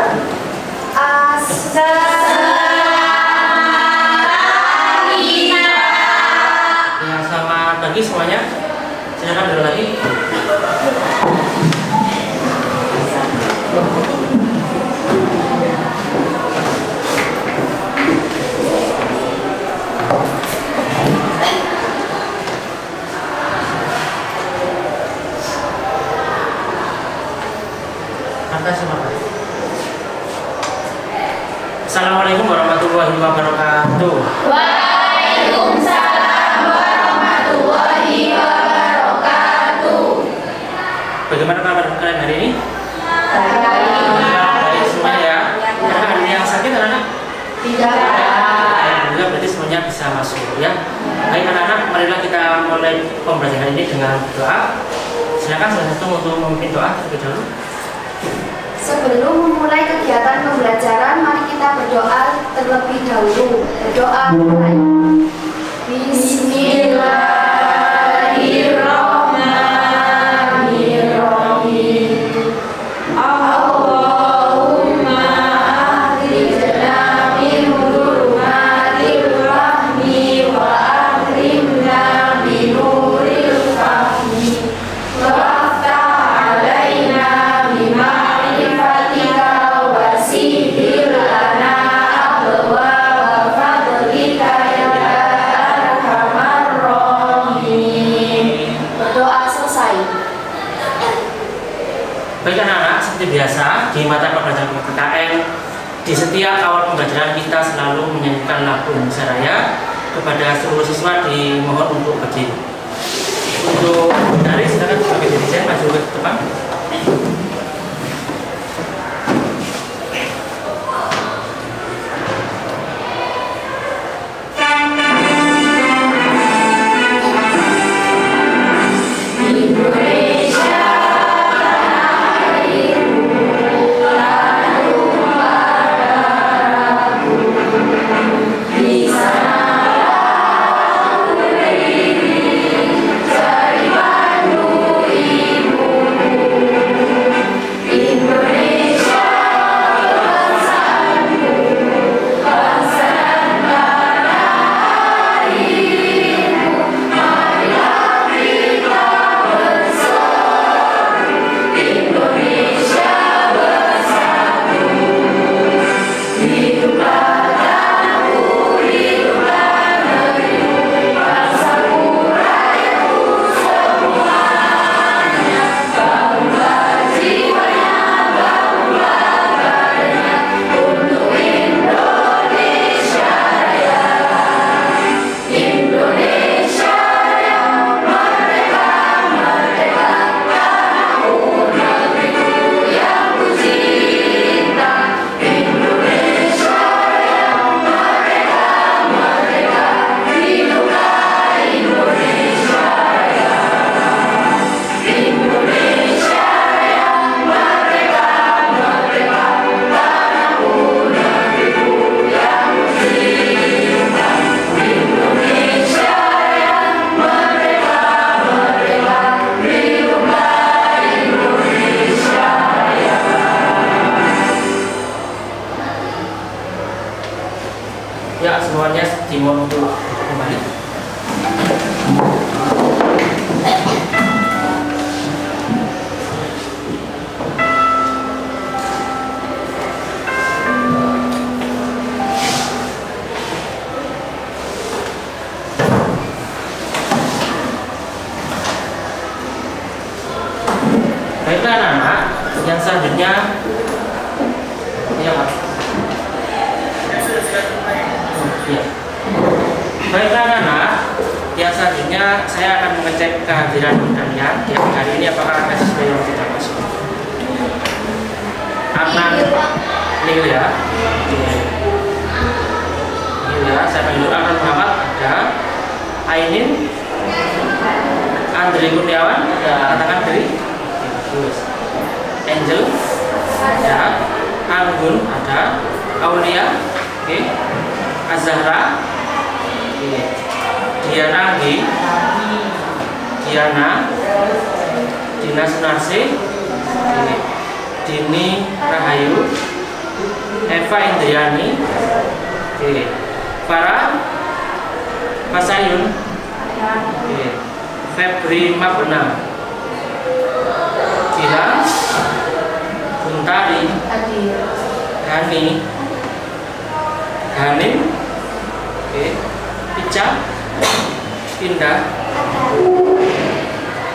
Ya, selamat pagi semuanya. Silakan duduk lagi. Assalamualaikum warahmatullahi wabarakatuh. Waalaikumsalam warahmatullahi wabarakatuh. Bagaimana kabar kalian hari ini? Baik semuanya ya. Karena ada yang sakit anak-anak? Tidak. Alhamdulillah, berarti semuanya bisa masuk ya. Baik anak-anak, marilah kita mulai pembelajaran ini dengan doa. Silakan salah satu untuk memimpin doa terlebih dahulu. Sebelum memulai kegiatan pembelajaran, mari kita berdoa terlebih dahulu. Berdoa mulai. Bismillahirrahmanirrahim. Allahumma akhrijna min dhulumatil wahmi wa akrimna min nuril fahmi wa aftah alaina bima Baik anak-anak, seperti biasa di mata pelajaran PKN, di setiap awal pembelajaran kita selalu menyanyikan lagu Indonesia Raya. Kepada seluruh siswa dimohon untuk berdiri. Untuk dari silakan sebagai diri saya maju ke depan. Ya, semuanya dimohon untuk kembali. Baiklah anak-anak, yang selanjutnya ya Pak. Ya. Baiklah anak-anak, yang selanjutnya saya akan mengecek kehadiran kalian ya, hari ini apakah ada siswa yang tidak masuk. Adnan Leo ya. Leo ya, saya panggil Adnan Muhammad ada. Ainin Andri Kurniawan ada, katakan dari Angel ada, Anggun ada, Aulia, oke, Azahra, oke, Diana G, Diana, Dina Sunarsi, oke, Dini Rahayu, Eva Indriani. Oke. Farah Masayun. Oke. Febri Mabena. Gilang Buntari. Hani. Hanim. Oke. Ica. Indah.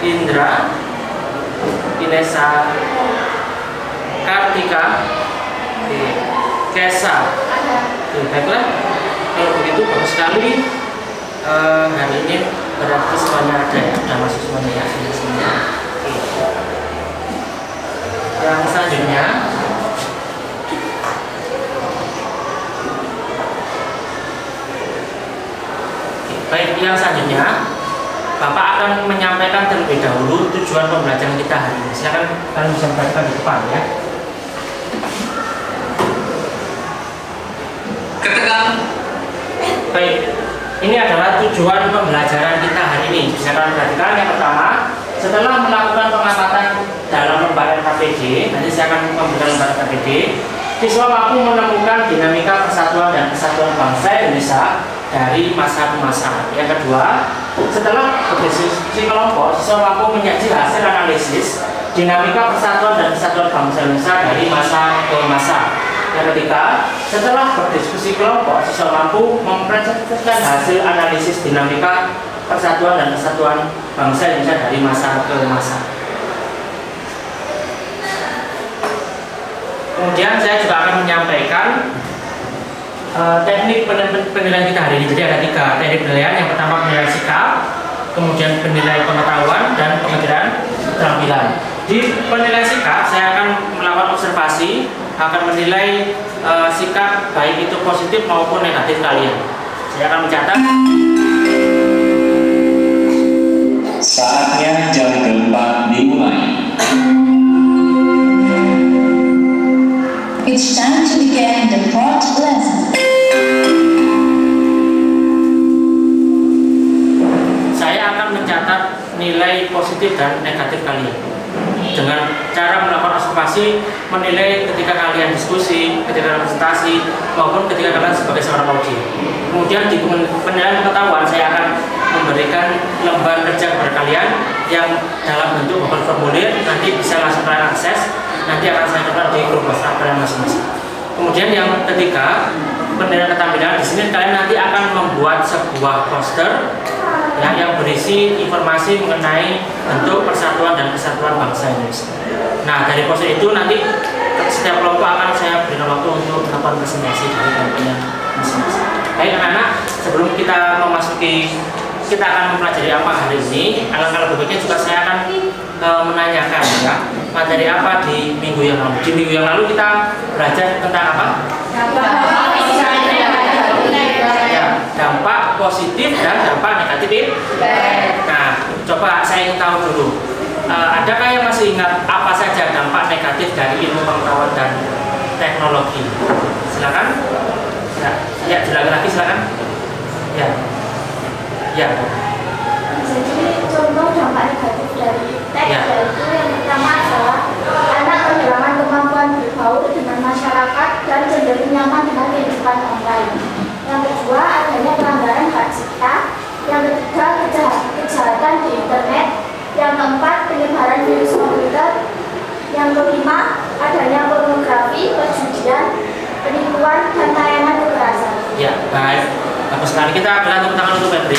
Indra. Inesa. Kartika. Oke. Kesa. Oke, baiklah. Kalau begitu bagus sekali. Hari ini berarti semuanya ada ya, sudah masuk semuanya ya, sudah semuanya. Oke. Yang selanjutnya, baik, yang selanjutnya Bapak akan menyampaikan terlebih dahulu tujuan pembelajaran kita hari ini. Silakan kalian bisa membaca di depan ya. Baik, ini adalah tujuan pembelajaran kita hari ini. Bisa kalian perhatikan, yang pertama, setelah melakukan pengamatan dalam lembar LKPD, nanti saya akan memberikan lembar LKPD, siswa mampu menemukan dinamika persatuan dan kesatuan bangsa Indonesia dari masa ke masa. Yang kedua, setelah berdiskusi kelompok, siswa mampu menyaji hasil analisis dinamika persatuan dan kesatuan bangsa Indonesia dari masa ke masa. Yang ketiga, setelah berdiskusi kelompok, siswa mampu mempresentasikan hasil analisis dinamika persatuan dan kesatuan bangsa Indonesia dari masa ke masa. Kemudian saya juga akan menyampaikan teknik penilaian kita hari ini. Jadi ada 3 teknik penilaian. Yang pertama penilaian sikap, kemudian penilaian pengetahuan, dan penilaian keterampilan. Di penilaian sikap, saya akan melakukan observasi, akan menilai sikap baik itu positif maupun negatif kalian. Saya akan mencatat. Saatnya jam keempat dimulai. It's time to begin the fourth lesson. Saya akan mencatat nilai positif dan negatif kalian dengan cara melakukan observasi, menilai ketika kalian diskusi, ketika presentasi, maupun ketika kalian sebagai seorang audiens. Kemudian di penilaian pengetahuan, saya akan memberikan lembar kerja kepada kalian yang dalam bentuk bukan formulir, nanti bisa langsung kalian akses. Nanti akan saya coba di grup WhatsApp kalian masing-masing. Kemudian yang ketiga, penilaian keterampilan. Di sini kalian nanti akan membuat sebuah poster ya, yang berisi informasi mengenai bentuk persatuan dan kesatuan bangsa Indonesia. Nah, dari poster itu nanti setiap kelompok akan saya berikan waktu untuk melakukan presentasi dari kelompoknya masing-masing. Baik anak-anak, sebelum kita memasuki kita akan mempelajari apa hari ini, alangkah lebih baiknya juga saya akan menanyakan ya, materi apa di minggu yang lalu. Di minggu yang lalu kita belajar tentang apa? Dampak positif dan dampak negatif. Nah, coba saya ingin tahu dulu, adakah yang masih ingat apa saja dampak negatif dari ilmu pengetahuan dan teknologi? Silakan. Ya, diulangi lagi silakan. Ya. Ya. Jadi contoh dampak negatif dari teks yaitu yang pertama adalah anak kehilangan kemampuan berbaur dengan masyarakat dan cenderung nyaman dengan kehidupan online. Yang kedua adanya pelanggaran hak cipta. Yang ketiga kejahatan di internet. Yang keempat penyebaran virus komputer. Yang kelima adanya pornografi, perjudian, penipuan, dan tayangan kekerasan. Ya, baik. Bagus sekali. Kita berikan tepuk tangan untuk Febri.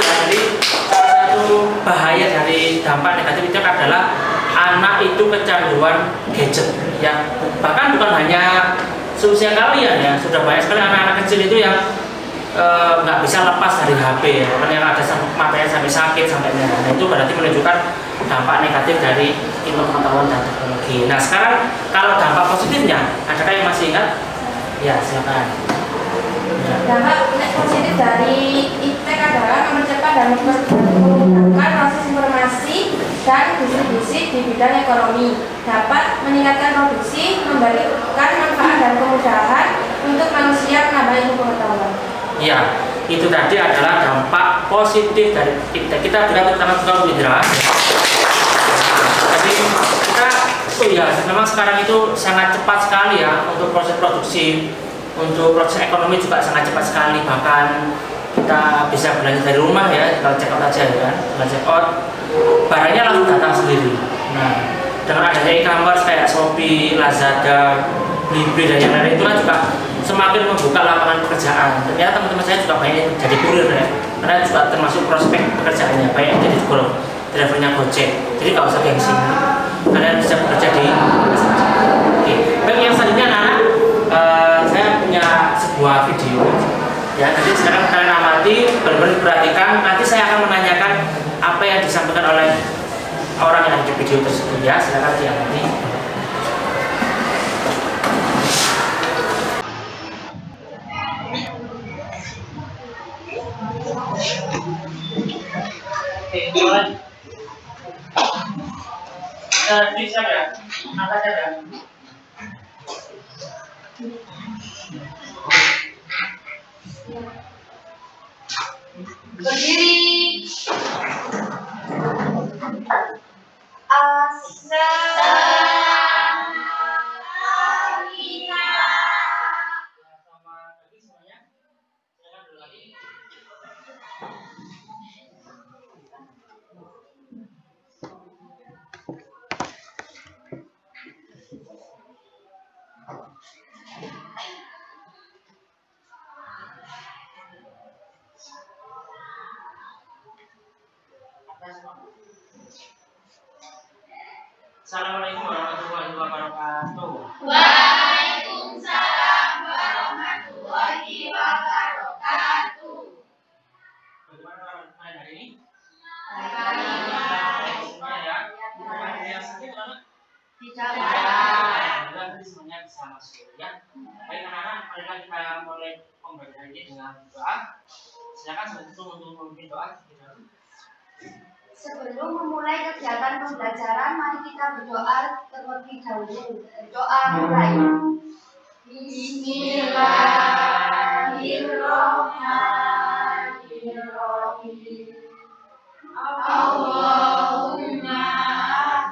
Jadi salah satu bahaya dari dampak negatif itu adalah anak itu kecanduan gadget. Ya, bahkan bukan hanya seusia kalian ya, sudah banyak sekali anak-anak kecil itu yang nggak bisa lepas dari HP ya, yang ada matanya sampai sakit sampai merah. Nah, itu berarti menunjukkan dampak negatif dari ilmu pengetahuan dan teknologi. Nah, sekarang kalau dampak positifnya, adakah yang masih ingat? Ya, silakan. Ya. Dampak positif dari IPTEK adalah mempercepat dan memudahkan proses informasi dan distribusi di bidang ekonomi, dapat meningkatkan produksi, memberikan manfaat dan kemudahan untuk manusia menambah ilmu pengetahuan. Ya, itu tadi adalah dampak positif dari IPTEK. Kita berikan tepuk tangan untuk Widra. Jadi kita ya, memang sekarang itu sangat cepat sekali ya untuk proses produksi, untuk proses ekonomi juga sangat cepat sekali. Bahkan kita bisa belanja dari rumah ya, kalau check out aja ya kan, dengan check out barangnya langsung datang sendiri. Nah, dengan adanya e-commerce kayak Shopee, Lazada, Blibli dan yang lain itu kan juga semakin membuka lapangan pekerjaan. Ternyata teman-teman saya juga banyak jadi kurir ya, karena juga termasuk prospek pekerjaannya, banyak jadi drivernya Gojek. Jadi nggak usah gengsi, kalian bisa bekerja di Oke. Baik, yang selanjutnya anak-anak, saya punya sebuah video ya. Nanti sekarang kalian amati, benar-benar perhatikan. Nanti saya akan menanyakan apa yang disampaikan oleh orang yang ada di video tersebut ya. Silakan diamati. Oke, mulai. Bisa ya? Angkat ya? Berdiri. Assalamualaikum warahmatullahi wabarakatuh. Waalaikumsalam warahmatullahi wabarakatuh. Bagaimana kalian hari ini? Baik. Semuanya ya. Ada yang sakit anak? Tidak. Nanti semuanya bisa masuk ya. Baik anak-anak, marilah kita mulai pembelajaran ini dengan doa. Silakan sebelum itu untuk memimpin doa. Sebelum memulai kegiatan pembelajaran, mari kita berdoa terlebih dahulu. Doa mulai. Bismillahirrahmanirrahim. Allahumma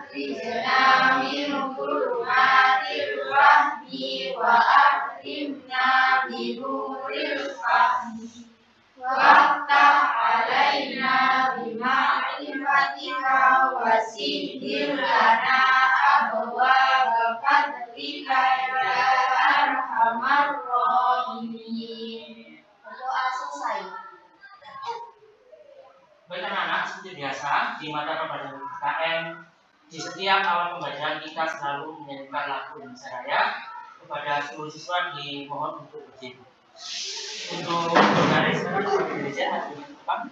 akhrijna min dhulumatir wahmi wa akrimna bi nuril fahmi waftah alaina bima'rifatika wasihhir lana abwaaba fadlika ya arhamar rahimin. Doa selesai. Baik anak-anak, seperti biasa di mata pembelajaran KKN, di setiap awal pembelajaran kita selalu menyanyikan lagu Indonesia Raya. Kepada seluruh siswa dimohon untuk berdiri. Untuk berbaris sekarang sebagai Indonesia harus di depan.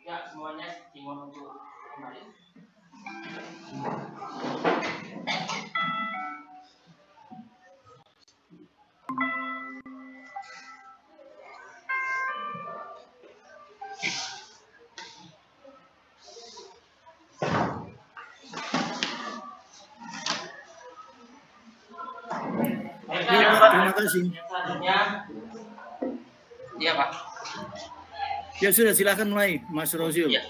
Ya, semuanya dimohon untuk kembali. Terima kasih. Selanjutnya, iya Pak. Ya sudah, silakan mulai, Mas Rosil. Ya.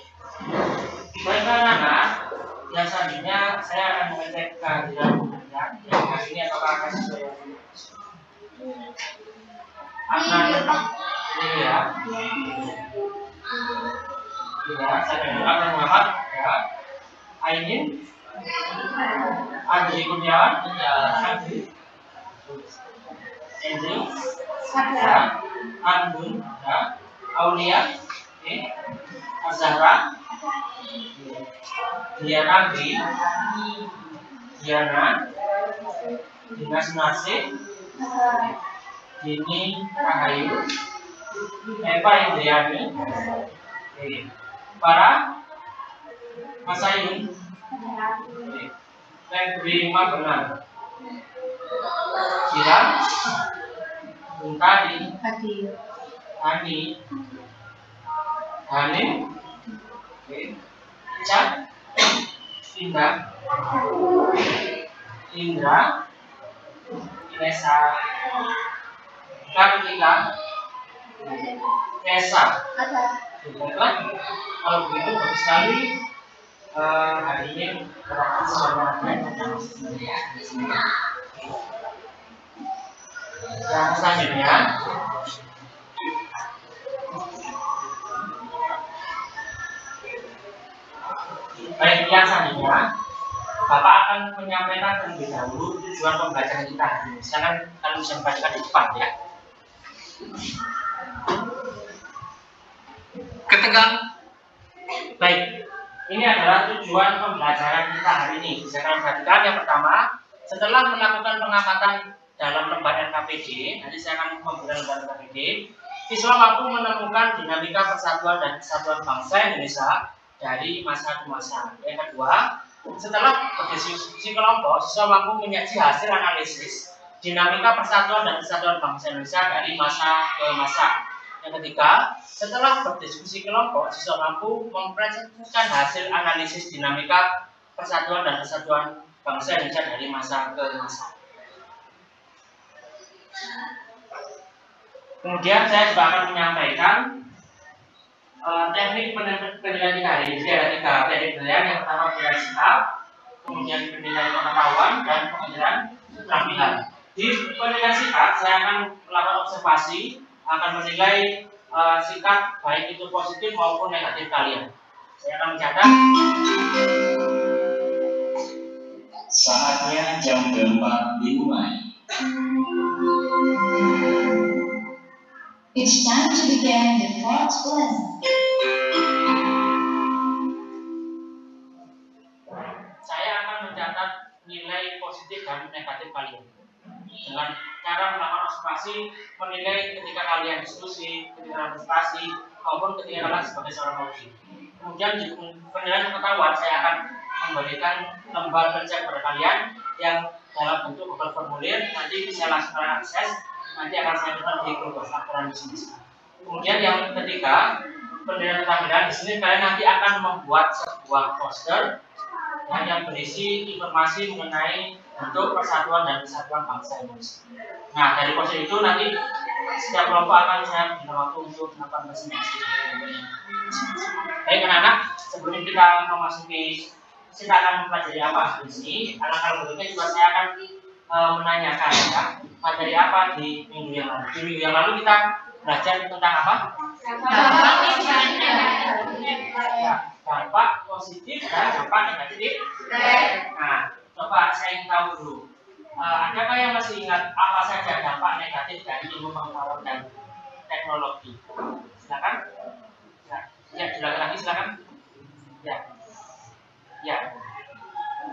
Baik anak-anak, yang selanjutnya saya akan mengecek kehadiran pekerjaan. Yang ini apakah akan sesuai ini ya. Ya, saya akan Muhammad ya. Ainin, Andri Kurniawan, ya, Andri, Andri, ya, Andun, ya, Aulia, Azhara, Diana Andri, Diana, Dina Sunasih, Dini Rahayu, Eva Indriani, para Mas Ayun, Febri Benar, Jiran, Buntadi, Hani, Hanim, Ica, Indah, Indra, Inesa, Kartika, Kesa. Baiklah, kalau begitu bagus sekali. Hari ini yang selanjutnya Bapak akan menyampaikan terlebih dahulu tujuan pembelajaran kita hari ini. Silakan kalian bisa membacakan di depan ya. Ketegang. Baik, ini adalah tujuan pembelajaran kita hari ini. Bisa kalian perhatikan yang pertama, setelah melakukan pengamatan dalam lembar NKPD, nanti saya akan memberikan lembar NKPD, siswa mampu menemukan dinamika persatuan dan kesatuan bangsa Indonesia dari masa ke masa. Yang kedua, setelah berdiskusi kelompok, siswa mampu menyaji hasil analisis dinamika persatuan dan kesatuan bangsa Indonesia dari masa ke masa. Yang ketiga, setelah berdiskusi kelompok, siswa mampu mempresentasikan hasil analisis dinamika persatuan dan kesatuan bangsa Indonesia dari masa ke masa. Kemudian saya juga akan menyampaikan teknik penilaian kita hari ini. Ada 3 teknik penilaian. Yang pertama penilaian sikap, kemudian penilaian pengetahuan, dan penilaian keterampilan. Di penilaian sikap, saya akan melakukan observasi, akan menilai sikap baik itu positif maupun negatif kalian. Saya akan mencatat. Saatnya jam 4 dimulai. It's time to begin the fourth lesson. Saya akan mencatat nilai positif dan negatif kalian dengan cara melakukan observasi, menilai ketika kalian diskusi, ketika presentasi, maupun ketika kalian sebagai seorang audit. Kemudian di penilaian pengetahuan saya akan memberikan lembar kerja kepada kalian yang dalam bentuk Google formulir, nanti bisa langsung kalian akses, nanti akan saya berikan di grup WhatsApp kalian di sini. Kemudian yang ketiga, penilaian keterampilan di sini kalian nanti akan membuat sebuah poster yang berisi informasi mengenai bentuk persatuan dan kesatuan bangsa Indonesia. Nah, dari poster itu nanti setiap kelompok akan saya berikan waktu untuk melakukan presentasi. Baik anak-anak, sebelum kita memasuki kita akan mempelajari apa di sini, hal-hal berikutnya juga saya akan menanyakan ya, materi apa di minggu yang lalu. Di minggu yang lalu kita belajar tentang apa? Ya, dampak positif dan dampak negatif. Nah, coba saya ingin tahu dulu. Adakah yang masih ingat apa saja dampak negatif dari ilmu pengetahuan dan teknologi? Silakan. Ya, silakan lagi silakan. Ya.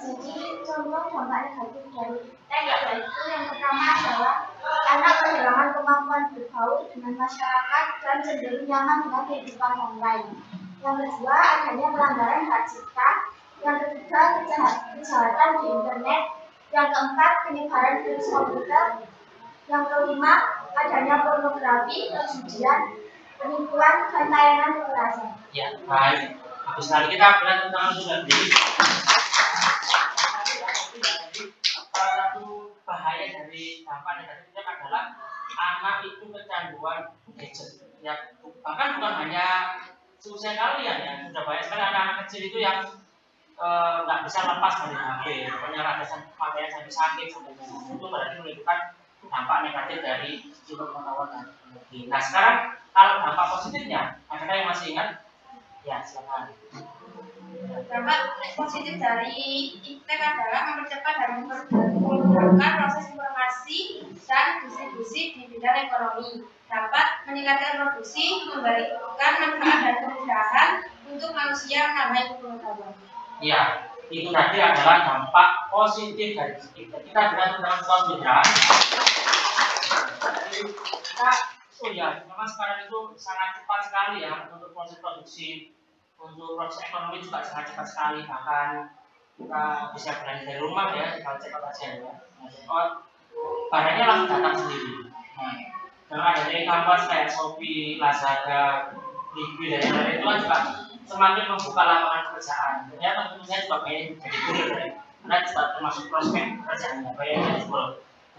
Jadi contoh dampak negatif dari TK itu yang pertama adalah anak kehilangan kemampuan berbaur dengan masyarakat dan cenderung nyaman dengan kehidupan online. Yang kedua, adanya pelanggaran hak cipta. Yang ketiga, kejahatan di internet. Yang keempat, penyebaran virus komputer. Yang kelima, adanya pornografi, perjudian, penipuan, dan tayangan kekerasan. Ya, baik. Bagus sekali, kita berat tentang sudah beli. Salah satu bahaya dari dampak negatif adalah anak itu kecanduan gadget. Ya, bahkan bukan hanya seusia kalian ya, sudah banyak sekali anak-anak kecil itu yang nggak bisa lepas dari HP, pokoknya ratasan pakaian sampai sakit sampai itu berarti menunjukkan dampak negatif dari ilmu pengetahuan dan teknologi. Nah sekarang kalau dampak positifnya, adakah yang masih ingat? Ya silakan. Dampak positif dari iptek adalah mempercepat dan mempermudahkan proses informasi dan distribusi di bidang ekonomi, dapat meningkatkan produksi, memberikan manfaat dan kemudahan untuk manusia menambah ilmu pengetahuan. Ya, itu tadi adalah dampak positif dari iptek. Kita berada dalam suatu bidang. Oh ya, memang sekarang itu sangat cepat sekali ya untuk proses produksi. Untuk proses ekonomi juga sangat cepat sekali, bahkan kita bisa belanja dari rumah ya, kalau cepat aja ya. Barangnya langsung datang sendiri. Nah, dengan adanya e-commerce kayak Shopee, Lazada, Blibli dan lain-lain itu kan juga semakin membuka lapangan pekerjaan. Ternyata tentu saya juga pengen jadi kurir ya, karena juga termasuk prospek pekerjaannya, kayak jual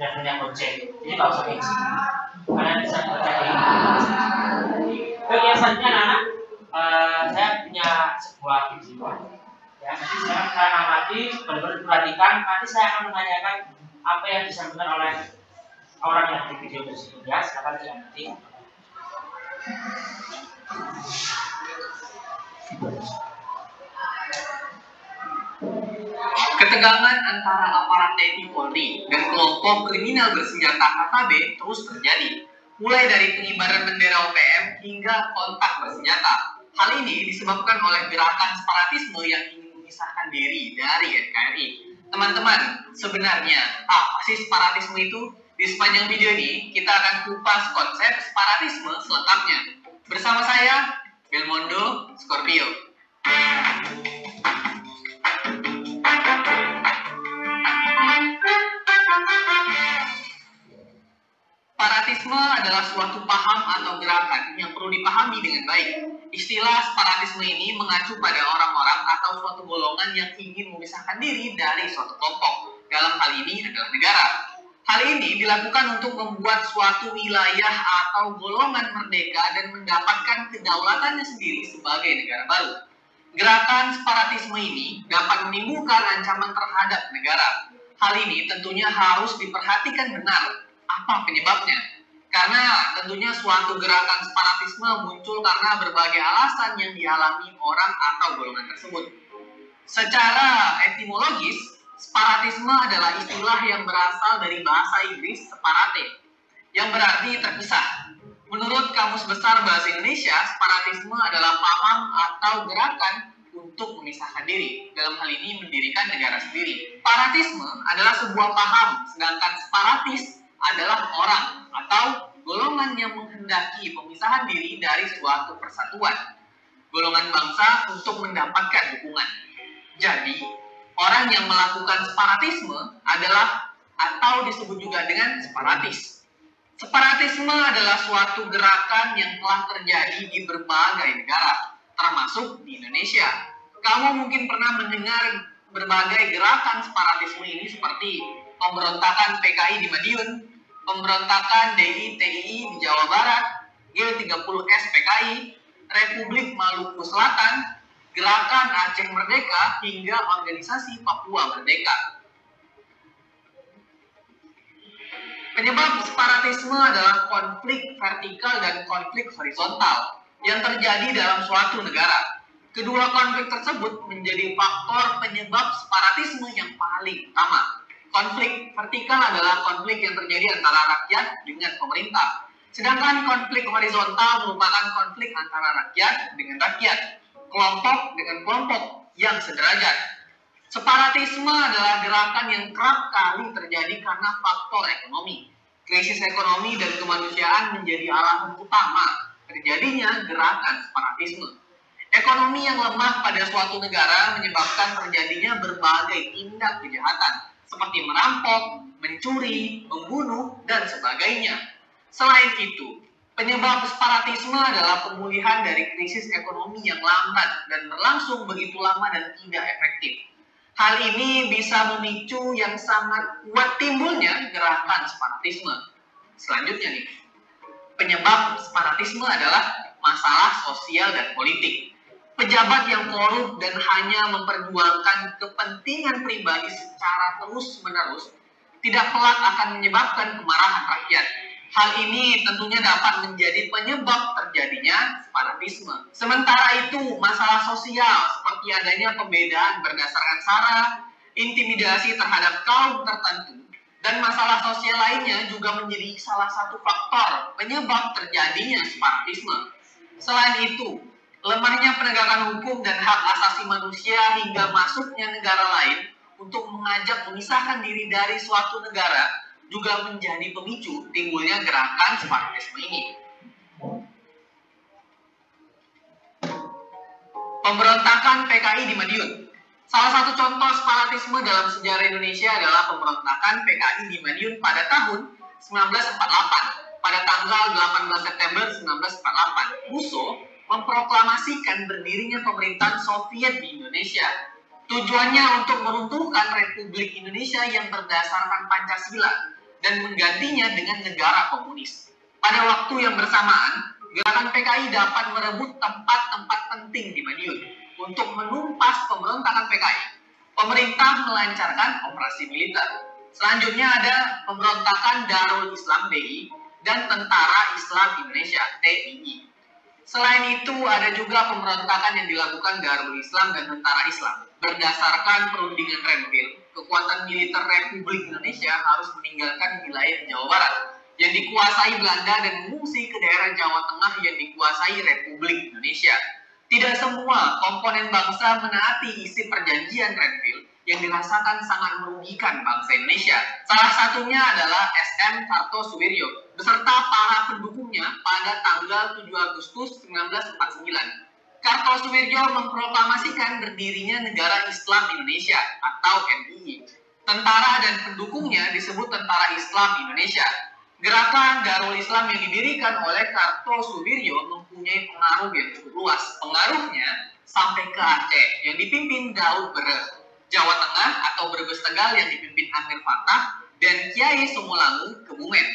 drivernya Gojek. Jadi nggak usah gengsi, kalian bisa bekerja di kegiatannya anak. Saya punya sebuah video ya, nanti sekarang saya amati, benar-benar perhatikan, nanti saya akan menanyakan apa yang disampaikan oleh orang yang di video tersebut ya, silakan diamati. Ketegangan antara aparat TNI Polri dan kelompok kriminal bersenjata KKB terus terjadi, mulai dari pengibaran bendera OPM hingga kontak bersenjata. Hal ini disebabkan oleh gerakan separatisme yang ingin memisahkan diri dari NKRI. Teman-teman, sebenarnya apa sih separatisme itu? Di sepanjang video ini, kita akan kupas konsep separatisme selengkapnya. Bersama saya, Belmondo Scorpio. Separatisme adalah suatu paham atau gerakan yang perlu dipahami dengan baik. Istilah separatisme ini mengacu pada orang-orang atau suatu golongan yang ingin memisahkan diri dari suatu kelompok. Dalam hal ini adalah negara. Hal ini dilakukan untuk membuat suatu wilayah atau golongan merdeka dan mendapatkan kedaulatannya sendiri sebagai negara baru. Gerakan separatisme ini dapat menimbulkan ancaman terhadap negara. Hal ini tentunya harus diperhatikan benar. Apa penyebabnya? Karena tentunya suatu gerakan separatisme muncul karena berbagai alasan yang dialami orang atau golongan tersebut. Secara etimologis, separatisme adalah istilah yang berasal dari bahasa Inggris separate, yang berarti terpisah. Menurut Kamus Besar Bahasa Indonesia, separatisme adalah paham atau gerakan untuk memisahkan diri, dalam hal ini mendirikan negara sendiri. Separatisme adalah sebuah paham, sedangkan separatis adalah orang atau golongan yang menghendaki pemisahan diri dari suatu persatuan golongan bangsa untuk mendapatkan dukungan. Jadi, orang yang melakukan separatisme adalah atau disebut juga dengan separatis. Separatisme adalah suatu gerakan yang telah terjadi di berbagai negara, termasuk di Indonesia. Kamu mungkin pernah mendengar berbagai gerakan separatisme ini seperti pemberontakan PKI di Madiun, pemberontakan DI-TII di Jawa Barat, G30S PKI, Republik Maluku Selatan, Gerakan Aceh Merdeka, hingga Organisasi Papua Merdeka. Penyebab separatisme adalah konflik vertikal dan konflik horizontal yang terjadi dalam suatu negara. Kedua konflik tersebut menjadi faktor penyebab separatisme yang paling utama. Konflik vertikal adalah konflik yang terjadi antara rakyat dengan pemerintah. Sedangkan konflik horizontal merupakan konflik antara rakyat dengan rakyat, kelompok dengan kelompok yang sederajat. Separatisme adalah gerakan yang kerap kali terjadi karena faktor ekonomi. Krisis ekonomi dan kemanusiaan menjadi alasan utama terjadinya gerakan separatisme. Ekonomi yang lemah pada suatu negara menyebabkan terjadinya berbagai tindak kejahatan seperti merampok, mencuri, membunuh, dan sebagainya. Selain itu, penyebab separatisme adalah pemulihan dari krisis ekonomi yang lambat dan berlangsung begitu lama dan tidak efektif. Hal ini bisa memicu yang sangat kuat timbulnya gerakan separatisme. Selanjutnya nih, penyebab separatisme adalah masalah sosial dan politik. Pejabat yang korup dan hanya memperjuangkan kepentingan pribadi secara terus-menerus tidak kelak akan menyebabkan kemarahan rakyat. Hal ini tentunya dapat menjadi penyebab terjadinya separatisme. Sementara itu, masalah sosial seperti adanya pembedaan berdasarkan sara, intimidasi terhadap kaum tertentu, dan masalah sosial lainnya juga menjadi salah satu faktor penyebab terjadinya separatisme. Selain itu, lemahnya penegakan hukum dan hak asasi manusia hingga masuknya negara lain untuk mengajak memisahkan diri dari suatu negara juga menjadi pemicu timbulnya gerakan separatisme ini. Pemberontakan PKI di Madiun. Salah satu contoh separatisme dalam sejarah Indonesia adalah pemberontakan PKI di Madiun pada tahun 1948. Pada tanggal 18 September 1948, USO memproklamasikan berdirinya pemerintahan Soviet di Indonesia. Tujuannya untuk meruntuhkan Republik Indonesia yang berdasarkan Pancasila dan menggantinya dengan negara komunis. Pada waktu yang bersamaan, gerakan PKI dapat merebut tempat-tempat penting di Madiun. Untuk menumpas pemberontakan PKI, pemerintah melancarkan operasi militer. Selanjutnya ada pemberontakan Darul Islam DI dan Tentara Islam Indonesia TII. Selain itu, ada juga pemberontakan yang dilakukan Darul Islam dan Tentara Islam. Berdasarkan perundingan Renville, kekuatan militer Republik Indonesia harus meninggalkan wilayah Jawa Barat yang dikuasai Belanda dan mengungsi ke daerah Jawa Tengah yang dikuasai Republik Indonesia. Tidak semua komponen bangsa menaati isi perjanjian Renville yang dirasakan sangat merugikan bangsa Indonesia. Salah satunya adalah SM Kartosuwiryo beserta para pendukungnya pada tanggal 7 Agustus 1949. Kartosuwiryo memproklamasikan berdirinya Negara Islam Indonesia atau NII. Tentara dan pendukungnya disebut Tentara Islam Indonesia. Gerakan Darul Islam yang didirikan oleh Kartosuwiryo mempunyai pengaruh yang cukup luas. Pengaruhnya sampai ke Aceh yang dipimpin Daud Bere, Jawa Tengah atau Brebes Tegal yang dipimpin Amir Fattah, dan Kiai Sumulangu Kebumen.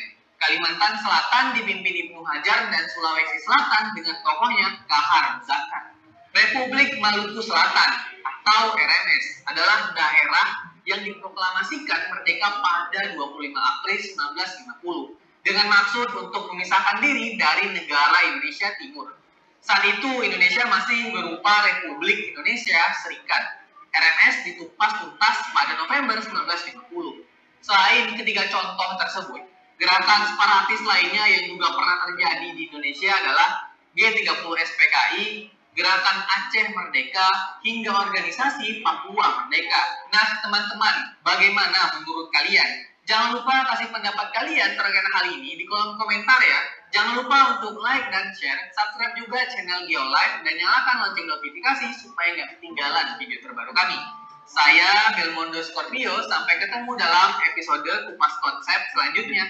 Kalimantan Selatan dipimpin Ibnu Hajar dan Sulawesi Selatan dengan tokohnya Kahar Zakat. Republik Maluku Selatan atau RMS adalah daerah yang diproklamasikan merdeka pada 25 April 1950 dengan maksud untuk memisahkan diri dari negara Indonesia Timur. Saat itu Indonesia masih berupa Republik Indonesia Serikat. RMS ditumpas tuntas pada November 1950. Selain ketiga contoh tersebut, gerakan separatis lainnya yang juga pernah terjadi di Indonesia adalah G30 SPKI, Gerakan Aceh Merdeka, hingga organisasi Papua Merdeka. Nah, teman-teman, bagaimana menurut kalian? Jangan lupa kasih pendapat kalian terkait hal ini di kolom komentar ya. Jangan lupa untuk like dan share, subscribe juga channel Geolive, dan nyalakan lonceng notifikasi supaya nggak ketinggalan video terbaru kami. Saya Belmondo Scorpio, sampai ketemu dalam episode Kupas Konsep selanjutnya.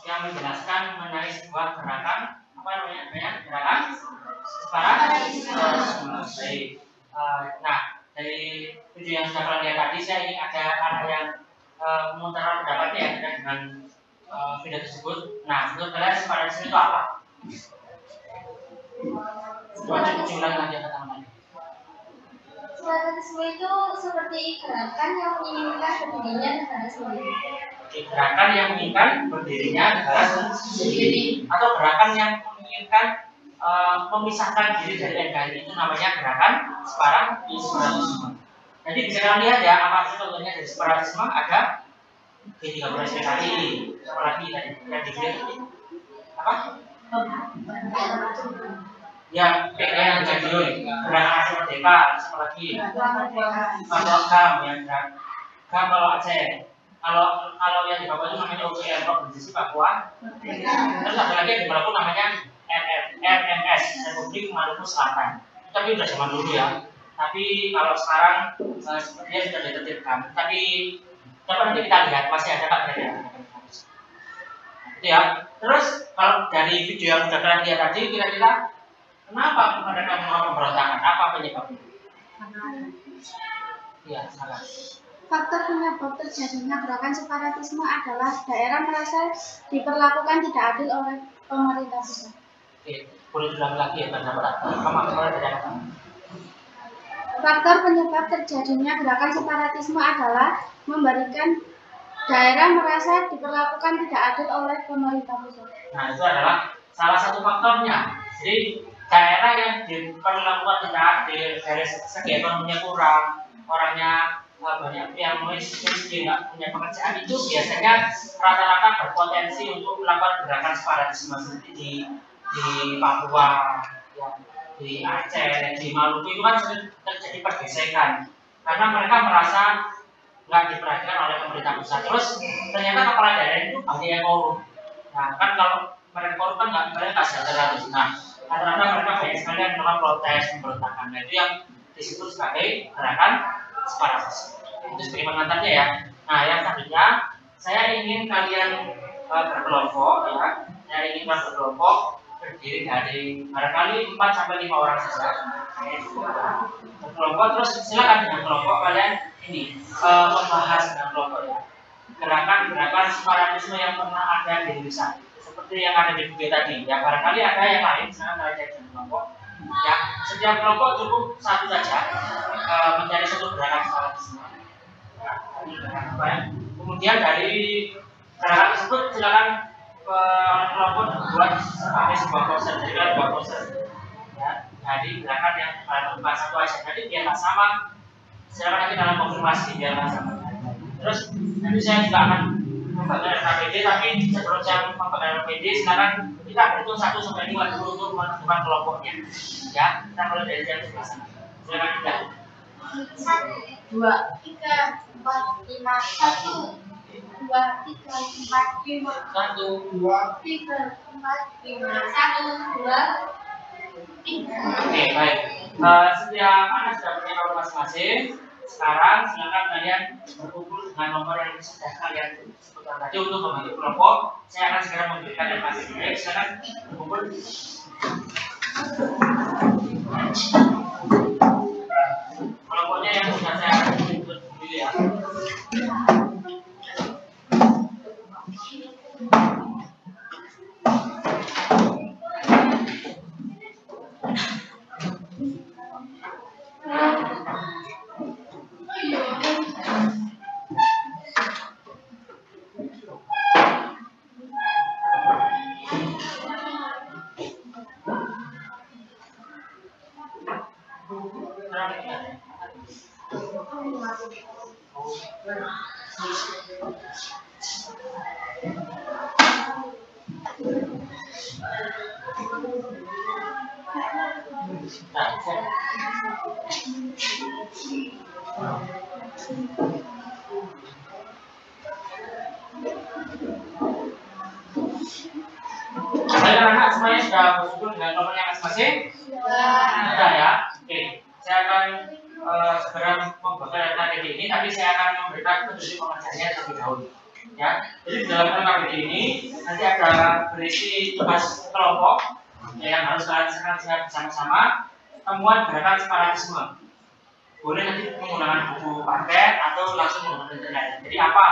Yang menjelaskan mengenai sebuah gerakan gerakan separatisme. Nah, dari video yang sudah kalian lihat tadi, saya ini ada anak yang mengutarakan pendapatnya ya dengan video tersebut. Nah, menurut kalian separatisme itu apa? Ulang aja kata-kata. Separatisme itu seperti gerakan yang menginginkan berdirinya negara sendiri. Gerakan yang menginginkan berdirinya negara sendiri, atau gerakan yang menginginkan memisahkan diri dari NKRI, itu namanya gerakan separatisme. Jadi bisa kalian lihat ya, apa sih contohnya dari separatisme? Ada G30 SPKI, apa lagi tadi yang dilihat apa? yang PKN Jadiun, Gerakan Merdeka, apalagi Gam yang Gam kalau Aceh, kalau yang di Papua itu namanya OPR, Provinsi Papua. Terus ada lagi yang di Maluku namanya RMS, Republik Maluku Selatan. Tapi udah zaman dulu ya. Tapi kalau sekarang sepertinya sudah ditertibkan. Tapi nanti kita lihat masih ada Pak ya. Itu ya. Terus kalau dari video yang sudah kalian lihat tadi, kira-kira kenapa mereka mau pemberontakan? Apa penyebabnya? Iya, salah. Faktor penyebab terjadinya gerakan separatisme adalah daerah merasa diperlakukan tidak adil oleh pemerintah pusat. Oke, boleh diulang lagi ya, Kamu dari apa? Faktor penyebab terjadinya gerakan separatisme adalah memberikan daerah merasa diperlakukan tidak adil oleh pemerintah pusat. Nah, itu adalah salah satu faktornya. Jadi daerah yang diperlakukan tidak adil, dari segi ekonominya kurang, orangnya banyak yang miskin, nggak punya pekerjaan, itu biasanya rata-rata berpotensi untuk melakukan gerakan separatisme seperti di Papua, ya, di Aceh, di Maluku itu kan sering terjadi pergesekan karena mereka merasa nggak diperhatikan oleh pemerintah pusat. Terus ternyata kepala daerah itu banyak yang korup. Nah kan kalau mereka korup kan mereka nggak sejahtera. Nah rata-rata mereka banyak sekali yang melakukan protes, pemberontakan. Nah itu yang disebut sebagai gerakan separatisme. Itu sebagai pengantarnya ya. Nah yang selanjutnya saya ingin kalian berkelompok ya. Saya ingin berkelompok terdiri dari barangkali 4-5 orang saja. Berkelompok, terus silakan dengan kelompok kalian ini membahas dengan kelompok ya gerakan-gerakan separatisme yang pernah ada di Indonesia seperti yang ada di buku tadi ya. Barangkali ada yang lain, misalnya kalian dengan kelompok ya. Setiap kelompok cukup satu saja mencari satu gerakan separatisme ya. Kemudian dari gerakan tersebut silakan kelompok dibuat sebagai sebuah poster, jadi sebuah poster ya. Jadi gerakan yang bukan satu aja, jadi biarlah sama. Silakan nanti dalam konfirmasi biarlah sama. Terus nanti saya juga akan membagikan RKPD, tapi sebelum saya membagikan RKPD, silakan kita berhitung 1 sampai 5 dulu untuk menentukan kelompoknya. Ya, kita mulai dari yang sebelah sana. Silakan kita. 1, 2, 3, 4, 5, 1, 2, 3, 4, 5, 1, 2, 3, 4, 5, 1, 2, 3. Oke, baik. Setiap anak sudah punya nomor masing-masing. Sekarang silakan kalian berkumpul dengan nomor yang sudah kalian sebutkan tadi untuk membentuk kelompok. Saya akan segera memberikan yang masih baik. Silakan berkumpul. Kelompoknya yang sudah saya sebut dulu ya. Anak-anak semuanya sudah bersyukur dengan nomornya masing-masing? Sudah ya? Oke, saya akan segera membuatkan RKPD ini, tapi saya akan memberikan petunjuk pengerjaannya terlebih dahulu. Ya, jadi di dalam RKPD ini nanti ada berisi tugas kelompok yang harus kalian selesaikan bersama-sama. Temuan gerakan separatisme. Boleh nanti menggunakan buku paket atau langsung menggunakan internet. Jadi apa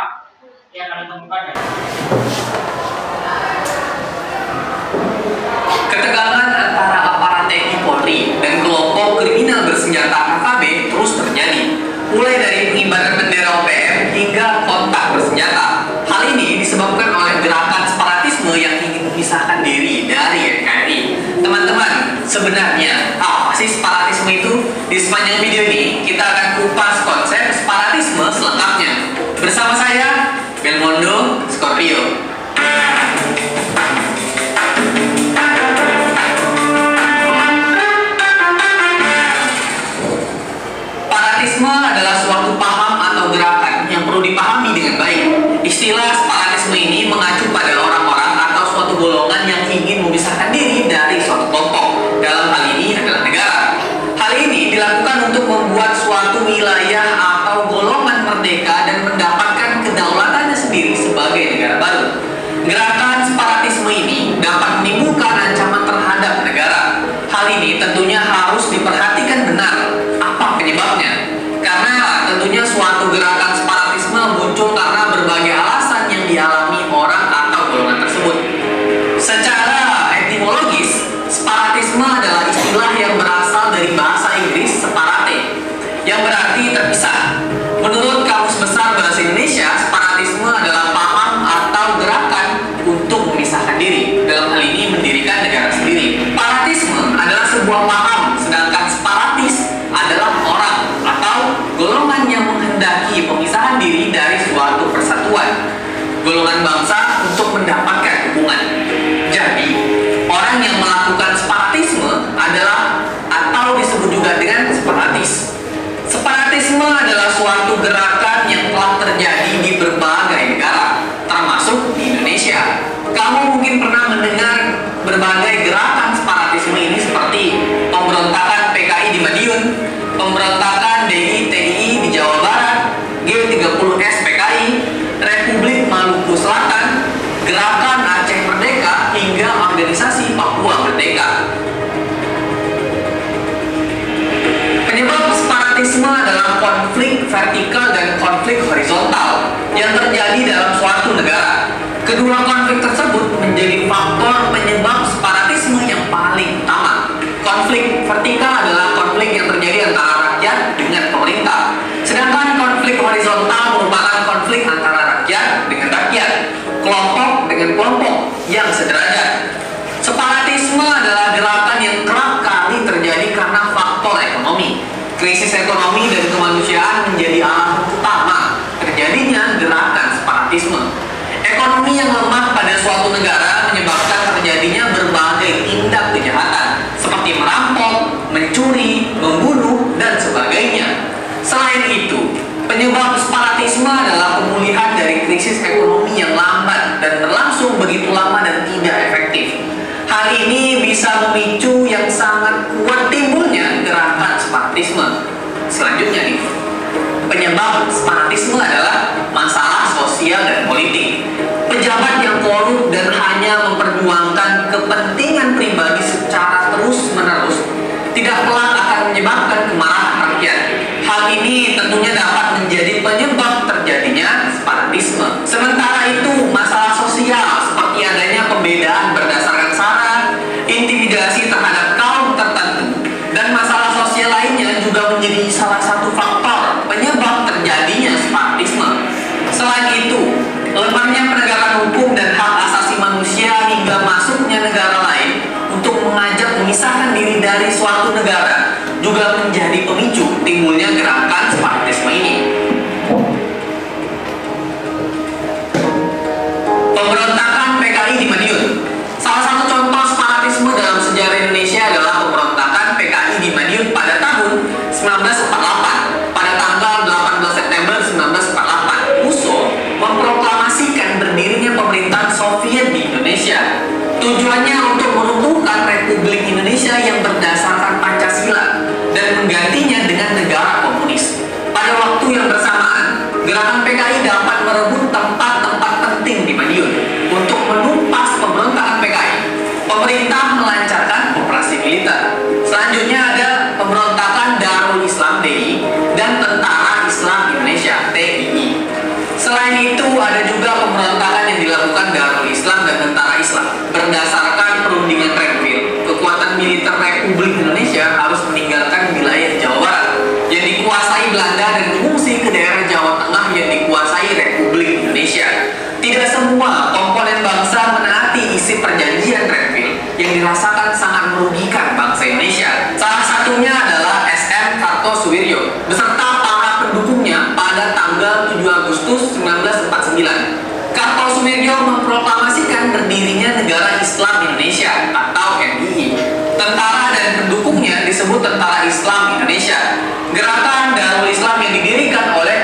yang kalian temukan dari ketegangan antara aparat TNI Polri dan kelompok kriminal bersenjata AKB terus terjadi, mulai dari pengibaran bendera OPM hingga kontak bersenjata. Hal ini disebabkan oleh gerakan separatisme yang ingin memisahkan diri dari NKRI. Teman-teman, sebenarnya apa sih separatisme itu? Di sepanjang video ini kita akan kupas konsep separatisme selengkapnya. Bersama saya, Belmondo Scorpio. Hal ini tentunya harus diperhatikan benar apa penyebabnya. Karena tentunya suatu gerakan separatisme muncul karena berbagai alasan yang dialami orang atau golongan tersebut. Secara etimologis, separatisme adalah istilah yang berasal dari bahasa Inggris separate, yang berarti terpisah. Menurut Kamus Besar Bahasa Indonesia, separatisme adalah paham atau gerakan untuk memisahkan diri, dalam hal ini mendirikan negara sendiri. Separatisme adalah sebuah paham, sedangkan separatis adalah orang atau golongan yang menghendaki pemisahan diri dari suatu persatuan golongan bangsa untuk mendapatkan hubungan. Jadi, orang yang melakukan separatisme adalah atau disebut juga dengan separatis. Separatisme adalah suatu gerakan yang telah terjadi di berbagai negara, termasuk di Indonesia. Kamu mungkin pernah mendengar berbagai gerakan separatisme ini seperti pemberontakan PKI di Madiun, pemberontakan DI-TII di Jawa Barat, G30S PKI, Republik Maluku Selatan, Gerakan Aceh Merdeka, hingga organisasi Papua Merdeka. Penyebab separatisme adalah konflik vertikal dan konflik horizontal yang terjadi dalam suatu negara. Kedua konflik tersebut menjadi faktor penyebab separatisme yang paling utama. Konflik vertikal adalah konflik yang terjadi antara rakyat dengan pemerintah, sedangkan konflik horizontal merupakan konflik antara rakyat dengan rakyat, kelompok dengan kelompok yang sederajat. Separatisme adalah gerakan yang kerap kali terjadi karena faktor ekonomi. Krisis ekonomi dan kemanusiaan menjadi alasan utama terjadinya gerakan separatisme. Ekonomi yang lemah pada suatu negara menyebabkan terjadinya berbagai tindak kejahatan seperti merampok, mencuri, membunuh, dan sebagainya. Selain itu, penyebab separatisme adalah pemulihan dari krisis ekonomi yang lambat dan berlangsung begitu lama dan tidak efektif. Hal ini bisa memicu yang sangat kuat timbulnya gerakan separatisme. Selanjutnya nih, penyebab separatisme adalah masalah sosial dan politik. Pejabat yang korup dan hanya memperjuangkan kepentingan pribadi secara terus-menerus tidak kelak akan menyebabkan kemarahan rakyat. Hal ini tentunya dapat menjadi penyebab terjadinya separatisme. Sementara itu, masalah sosial seperti adanya pembedaan berdasarkan sara, intimidasi terhadap kaum tertentu, dan masalah sosial lainnya juga menjadi salah satu faktor penyebab terjadinya separatisme. Selain itu, lemahnya penegakan hukum dan hak asasi manusia hingga masuknya negara lain untuk mengajak memisahkan diri dari suatu negara juga menjadi pemicu timbulnya gerakan separatisme ini. Pemberontakan PKI di Madiun. Salah satu contoh separatisme dalam sejarah Indonesia adalah pemberontakan PKI di Madiun pada tahun 1948. Pada tanggal 18 September 1948, USO memproklamasikan berdirinya pemerintahan Soviet di Indonesia. Tujuannya untuk meruntuhkan Republik Indonesia yang berdasarkan Pancasila dan menggantinya dengan negara komunis. Pada waktu yang bersamaan, gerakan PKI dapat merebut tempat-tempat penting di Madiun. Untuk menumpas pemberontakan PKI, pemerintah melancarkan operasi militer. Selanjutnya ada pemberontakan Darul Islam DI dan Tentara Islam Indonesia TII. Selain itu, ada juga pemberontakan yang dilakukan Darul Islam dan Tentara Islam. Berdasarkan perundingan Renville, kekuatan militer Republik Indonesia harus meninggalkan wilayah Jawa Barat yang dikuasai Belanda dan mengungsi ke daerah Jawa Tengah yang dikuasai Republik Indonesia. Tidak semua komponen bangsa menaati isi perjanjian Renville yang dirasakan sangat merugikan bangsa Indonesia. Salah satunya adalah SM Kartosuwiryo beserta para pendukungnya pada tanggal 7 Agustus 1949. Kartosuwiryo memproklamasikan berdirinya Negara Islam Indonesia atau NII. Tentara dan pendukungnya disebut Tentara Islam Indonesia. Gerakan Darul Islam yang didirikan oleh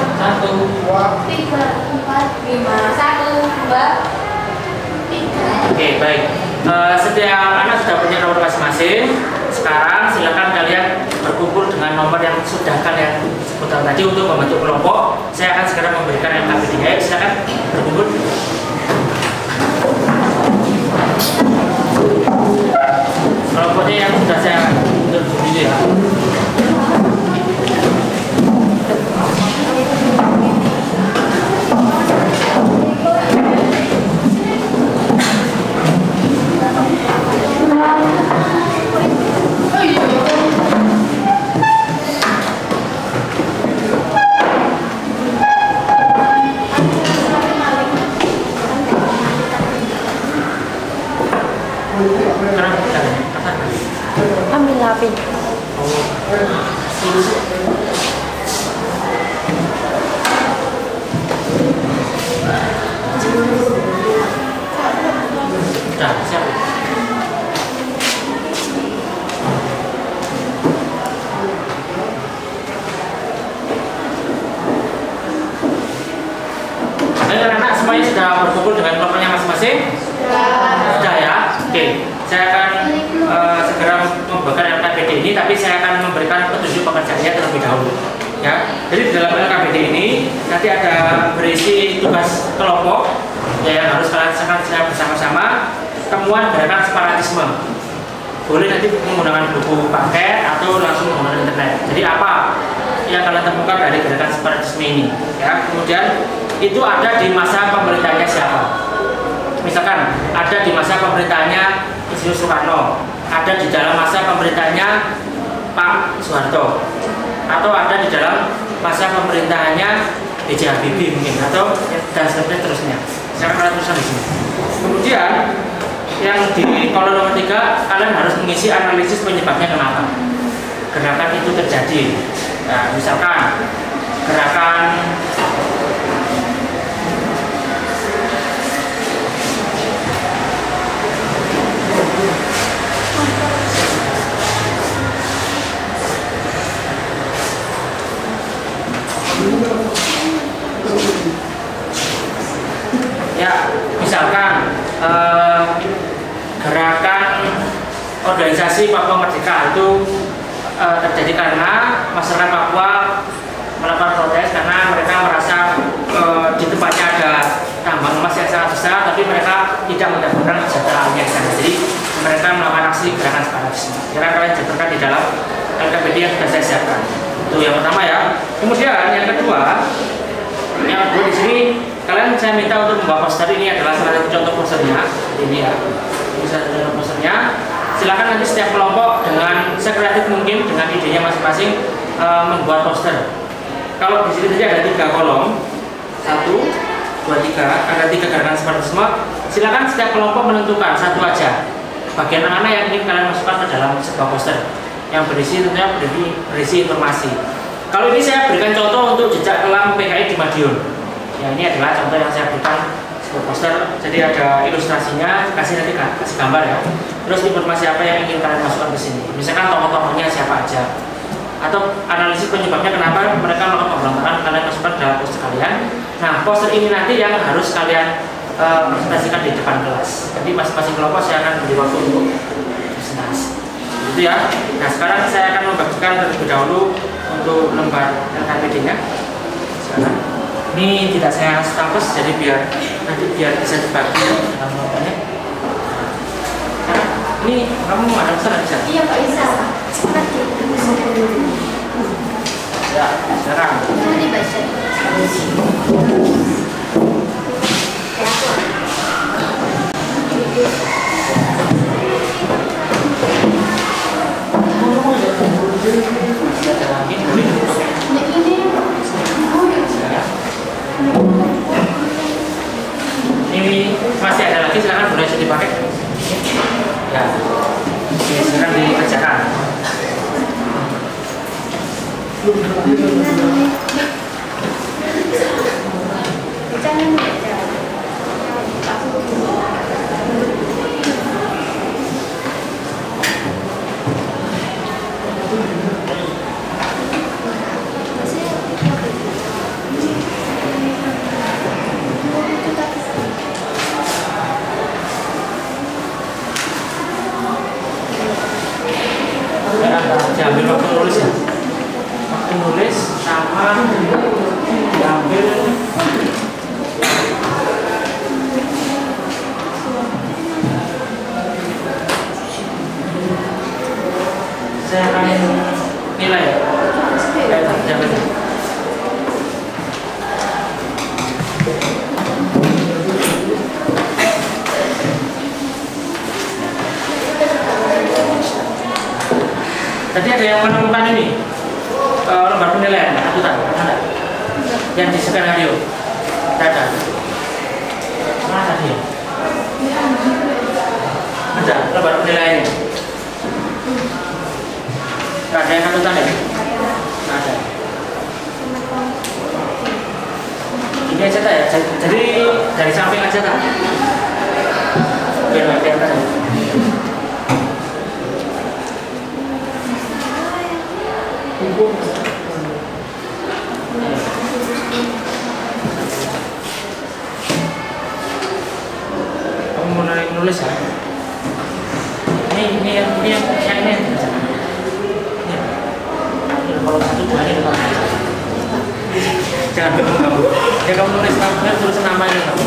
1, 2, 3, 4, 5, 1, 2, 3. Oke, baik. Setiap anak sudah punya nomor masing-masing. Sekarang silakan kalian berkumpul dengan nomor yang sudah kalian sebutkan tadi untuk membentuk kelompok. Saya akan segera memberikan LKPD. Silakan berkumpul. Kelompoknya yang sudah saya bentuk dulu ya. Sudah, siap. Ayo anak semuanya sudah berkumpul dengan kelompoknya masing-masing? Sudah ya? Oke. Saya akan segera membuatkan LKPD ini, tapi saya akan memberikan petunjuk pekerjaannya terlebih dahulu. Ya, jadi di dalam LKPD ini nanti ada berisi tugas kelompok ya, yang harus kalian selesaikan bersama-sama. Temuan gerakan separatisme. Boleh nanti menggunakan buku paket atau langsung menggunakan internet. Jadi apa yang kalian temukan dari gerakan separatisme ini? Ya, kemudian itu ada di masa pemerintahnya siapa? Misalkan ada di masa pemerintahnya Insinyur Soekarno, ada di dalam masa pemerintahnya Pak Soeharto, atau ada di dalam masa pemerintahannya B.J. Habibie mungkin, atau dan seterusnya. Saya akan tuliskan di sini. Kemudian yang di kolom nomor 3 kalian harus mengisi analisis penyebabnya kenapa gerakan itu terjadi. Nah, misalkan gerakan ya, misalkan gerakan organisasi Papua Merdeka itu terjadi karena masyarakat Papua melakukan protes karena mereka merasa di tempatnya ada tambang emas yang sangat besar, tapi mereka tidak mendapatkan kesejahteraannya di sana. Jadi mereka melakukan aksi gerakan separatisme. Kira kalian jabarkan di dalam LKPD yang sudah saya siapkan. Itu yang pertama ya. Kemudian yang kedua di sini kalian saya minta untuk membawa poster. Ini adalah salah satu contoh posternya. Ini ya, ini salah satu contoh posternya. Silakan nanti setiap kelompok dengan sekreatif mungkin dengan idenya masing-masing membuat poster. Kalau di sini tadi ada 3 kolom, 1, 2, 3, ada 3 gerakan separatisme. Silakan setiap kelompok menentukan satu aja bagian mana yang ingin kalian masukkan ke dalam sebuah poster yang berisi tentunya berisi informasi. Kalau ini saya berikan contoh untuk jejak kelam PKI di Madiun. Ya, ini adalah contoh yang saya berikan sebuah poster. Jadi ada ilustrasinya, kasih nanti kasih gambar ya. Terus informasi apa yang ingin kalian masukkan ke sini. Misalkan tokoh-tokohnya siapa aja. Atau analisis penyebabnya kenapa mereka melakukan pemberontakan, kalian masukkan dalam poster kalian. Nah, poster ini nanti yang harus kalian presentasikan di depan kelas. Jadi masing-masing kelompok saya akan beri waktu untuk presentasi. Itu ya. Nah, sekarang saya akan membagikan terlebih dahulu untuk lembar LKPD-nya. Sekarang ini tidak saya stampes, jadi nanti biar bisa dibagi dalam kelompoknya. Nah, ini kamu ada pesan bisa? Iya Pak, bisa. Ya, sekarang. Jangan dibaca. Ini masih ada lagi, silakan boleh dipakai. Ya, oke, sekarang dikerjakan. Jangan baca. Diambil waktu nulis ya. Waktu nulis sama diambil. Saya akan nilai ya. Tadi ada yang menemukan ini lembar penilaian, akuntan, ada yang di skenario, ada. Mana tadi? Ada lembar penilaiannya. Ada yang akuntan ya? Ini aja tak ya? Jadi dari samping aja tak? Biar nggak kelihatan. Kamu mau nulis ya? Ini yang kalau satu dua ini kamu jangan kamu ya kamu nulis namanya kamu.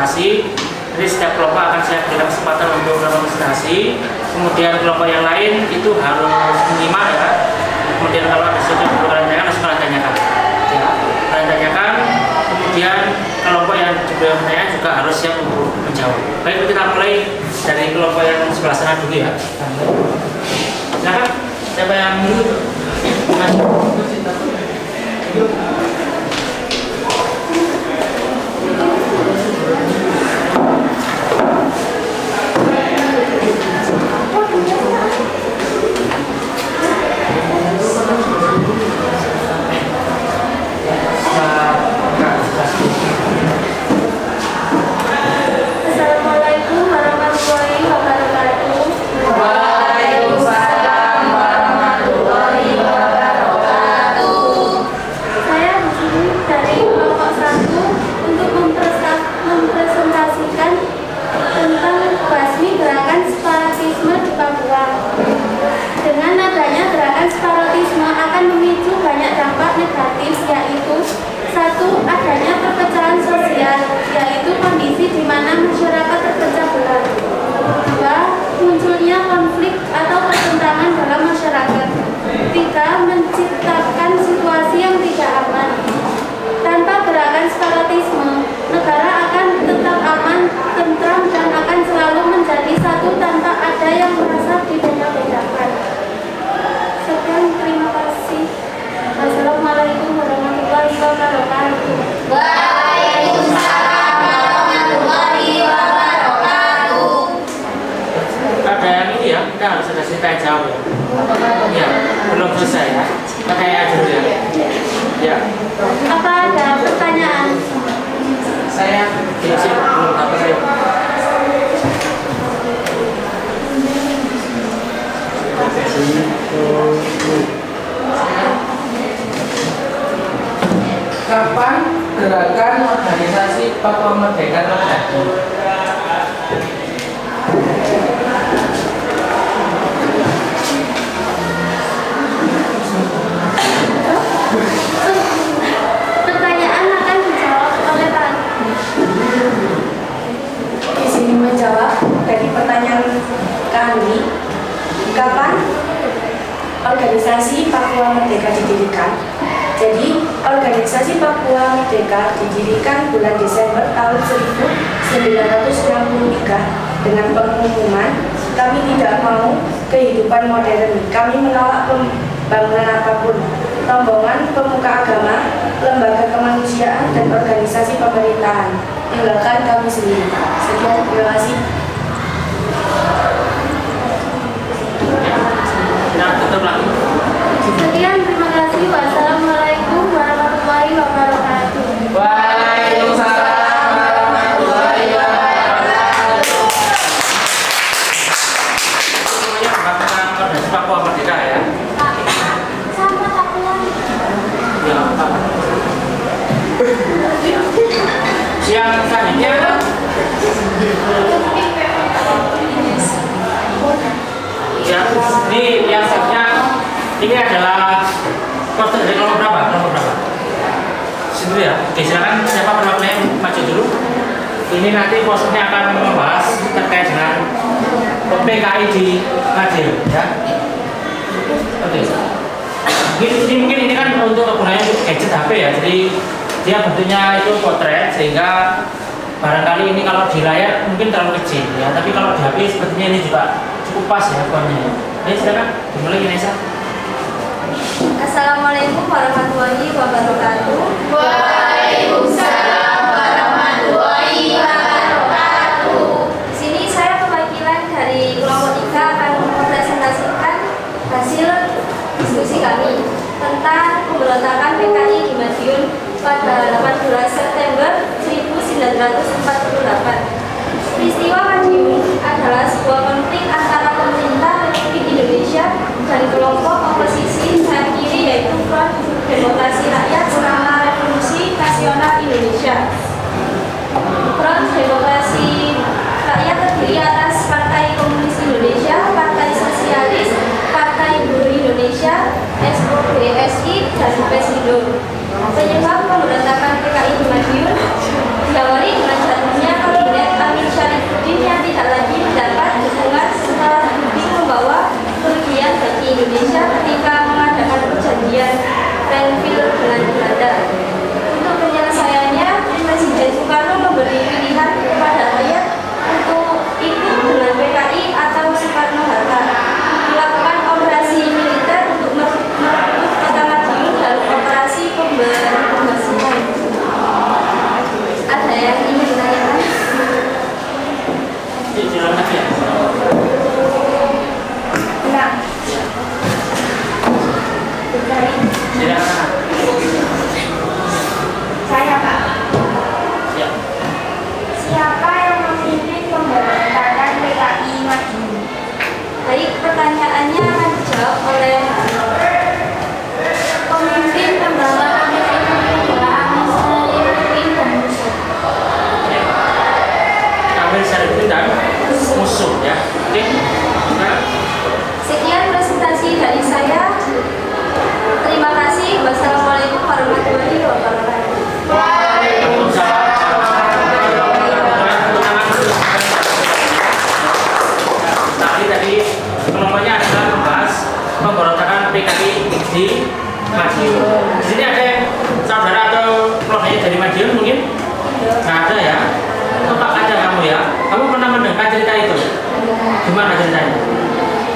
presentasi. Jadi setiap kelompok akan saya berikan kesempatan untuk melakukan presentasi. Kemudian kelompok yang lain itu harus menyimak ya. Kemudian kalau ada sesuatu yang perlu kalian tanyakan, harus kalian tanyakan. Ya, kalian tanyakan. Kemudian kelompok yang juga bertanya juga harus siap untuk menjawab. Baik, kita mulai dari kelompok yang sebelah sana dulu ya. Silakan, siapa yang Assalamualaikum warahmatullahi wabarakatuh. Waalaikumsalam warahmatullahi wabarakatuh. Saya di sini dari kelompok 1 untuk mempresentasikan tentang basmi gerakan separatisme di Papua. Dengan adanya gerakan separatisme akan memicu banyak dampak negatif, yaitu 1. Adanya perpecahan sosial, yaitu kondisi di mana masyarakat terpecah belah. 2. Munculnya konflik atau pertentangan dalam masyarakat. 3. Menciptakan situasi yang tidak aman. Tanpa gerakan separatisme, negara akan tetap aman, tentram, dan akan selalu menjadi satu tanpa ada yang merasa dibeda-bedakan. Sekian, terima kasih. Wassalamualaikum warahmatullahi wabarakatuh. Waalaikumsalam warahmatullahi wabarakatuh. ada yang ini ya, kita harus ada cerita yang jauh ya. Ya, belum selesai ya. Kita kayak dulu ya. Ya, Apa ada pertanyaan? saya siap belum apa saya. Kapan gerakan organisasi Papua Merdeka terjadi? Pertanyaan akan dijawab oleh Pak. Di sini menjawab dari pertanyaan kami, kapan organisasi Papua Merdeka didirikan? Jadi, organisasi Papua Merdeka didirikan bulan Desember tahun 1963 dengan pengumuman, kami tidak mau kehidupan modern, kami menolak pembangunan apapun, rombongan pemuka agama, lembaga kemanusiaan, dan organisasi pemerintahan, tinggalkan kami sendiri. Sekian, terima kasih. Nah, tutup lagi. Sekian, terima kasih. Wassalamualaikum warahmatullahi wabarakatuh. Waalaikumsalam warahmatullahi wabarakatuh. Semuanya mengatakan organisasi Papua Merdeka ya. Sama Papua. Ya, Pak. Yang selanjutnya ya, ini yang selanjutnya ini adalah poster dari kelompok berapa? Kelompok berapa? Situ ya. Oke, silakan siapa penontonnya maju dulu. Ini nanti posternya akan membahas terkait dengan PKI di Ngadiel ya. Oke. Ini mungkin ini kan untuk kegunaan gadget HP ya. Jadi dia bentuknya itu potret sehingga barangkali ini kalau di layar mungkin terlalu kecil ya. Tapi kalau di HP sepertinya ini juga cukup pas ya fontnya. Ayo silakan dimulai Inesa. Assalamualaikum warahmatullahi wabarakatuh. Waalaikumsalam warahmatullahi wabarakatuh. Di sini saya perwakilan dari kelompok 3 akan mempresentasikan hasil diskusi kami tentang pemberontakan PKI di Madiun pada 18 September 1948. Peristiwa Madiun adalah sebuah konflik antara pemerintah Republik Indonesia dan kelompok oposisi sayap kiri yaitu Front Demokrasi Rakyat selama Revolusi Nasional Indonesia. Front Demokrasi Rakyat terdiri atas Partai Komunis Indonesia, Partai Sosialis, Partai Buruh Indonesia, SOBSI, dan Pesindo. Penyebab pemberontakan PKI di Madiun diawali dengan jatuhnya Silakan. Saya Pak. Ya. Siapa yang memimpin pemberontakan PKI Madiun? Baik, pertanyaannya akan dijawab oleh Pemimpin pemberontakan PKI Madiun adalah Amir Syarifudin dan Musuh. Amir Syarifudin dan Musuh ya. Oke. Nah, sekian presentasi dari saya. Terima kasih. Wassalamualaikum warahmatullahi wabarakatuh. Tadi kelompoknya adalah membahas pemberontakan PKI di Madiun. Di sini ada yang saudara atau kelompoknya dari Madiun mungkin? Nggak ada ya? Tempat ada kamu ya? Kamu pernah mendengar cerita itu? Gimana ceritanya?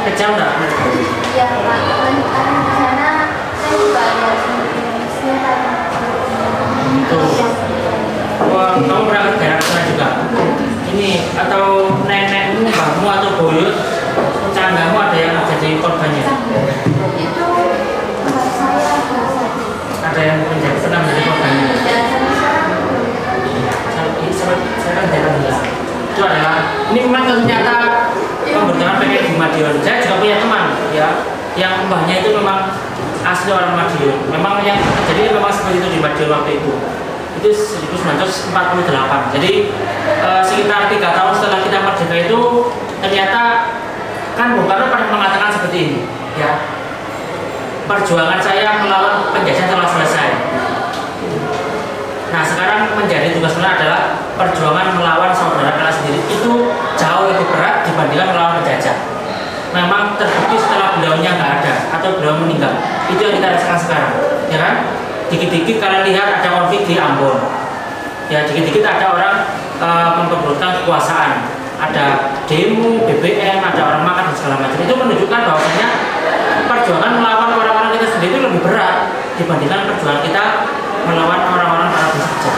Kejam nggak? Ya Pak, di sana saya juga ada senjata. Itu. Wah, kamu pernah ke daerah sana juga? Ini atau nenekmu, mbahmu atau buyut, tetanggamu ada yang jadi korbannya? Itu tempat saya biasa. Ada yang pernah menjadi korbannya? Dan Saya kan daerah bilang itu adalah ini memang ternyata pemberontakan PKI di Madiun. Saya juga punya teman ya yang mbahnya itu memang asli orang Madiun. Memang yang terjadi memang seperti itu di Madiun waktu itu 1948. Jadi sekitar 3 tahun setelah kita merdeka itu ternyata kan Bung Karno pernah mengatakan seperti ini ya, perjuangan saya melawan penjajah telah selesai. Nah sekarang menjadi tugas kita adalah perjuangan melawan saudara kita sendiri itu jauh lebih berat dibandingkan melawan penjajah. Memang terbukti setelah beliaunya nggak ada atau beliau meninggal, itu yang kita rasakan sekarang, ya kan? Dikit-dikit kalian lihat ada konflik di Ambon, ya dikit-dikit ada orang memperebutkan kekuasaan, ada demo, BBM, ada orang makan dan segala macam. Itu menunjukkan bahwasanya perjuangan melawan orang-orang kita sendiri itu lebih berat dibandingkan perjuangan kita melawan orang-orang para penjajah.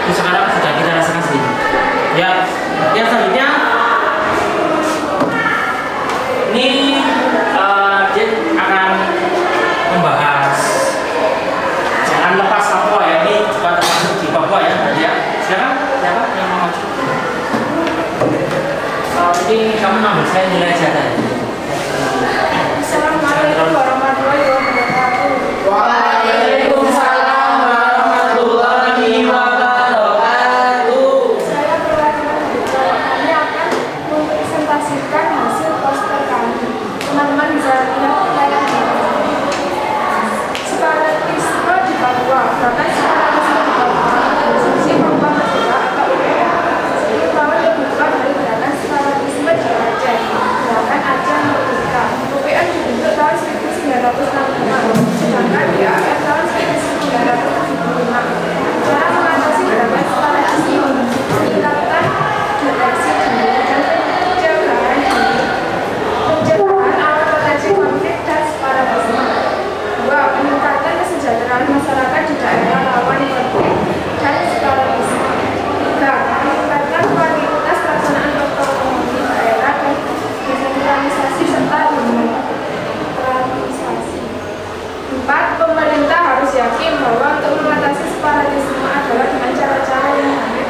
Itu sekarang sudah kita rasakan sendiri. Ya, yang selanjutnya ini dia akan membahas jangan lepas Papua ya. Ini juga termasuk di Papua ya. Ya, silakan siapa yang mau maju? Ini kamu ngambil saya nilai jatah. Assalamualaikum warahmatullahi wabarakatuh. Waalaikumsalam warahmatullahi wabarakatuh. Saya perwakilan dari kami akan mempresentasikan hasil poster kami. Teman-teman bisa lihat layar ini. Separatisme di Papua, bahkan separatisme di Papua, Asosiasi Papua Merdeka atau UPM. 10 tahun lebih tua dari gerakan separatisme di Aceh, gerakan Aceh Merdeka. UPM dibentuk tahun 1965, sedangkan DAF tahun 1975. Cara mengatasi gerakan separatisme meningkatkan deteksi dini dan pencegahan alat potensi konflik dan separatisme. 2. Meningkatkan kesejahteraan masyarakat di daerah rawan konflik dan separatisme. 3. Meningkatkan kualitas pelaksanaan otonomi daerah dan desentralisasi serta demokratisasi. 4. Pemerintah harus yakin bahwa untuk mengatasi separatisme adalah dengan cara-cara yang baik.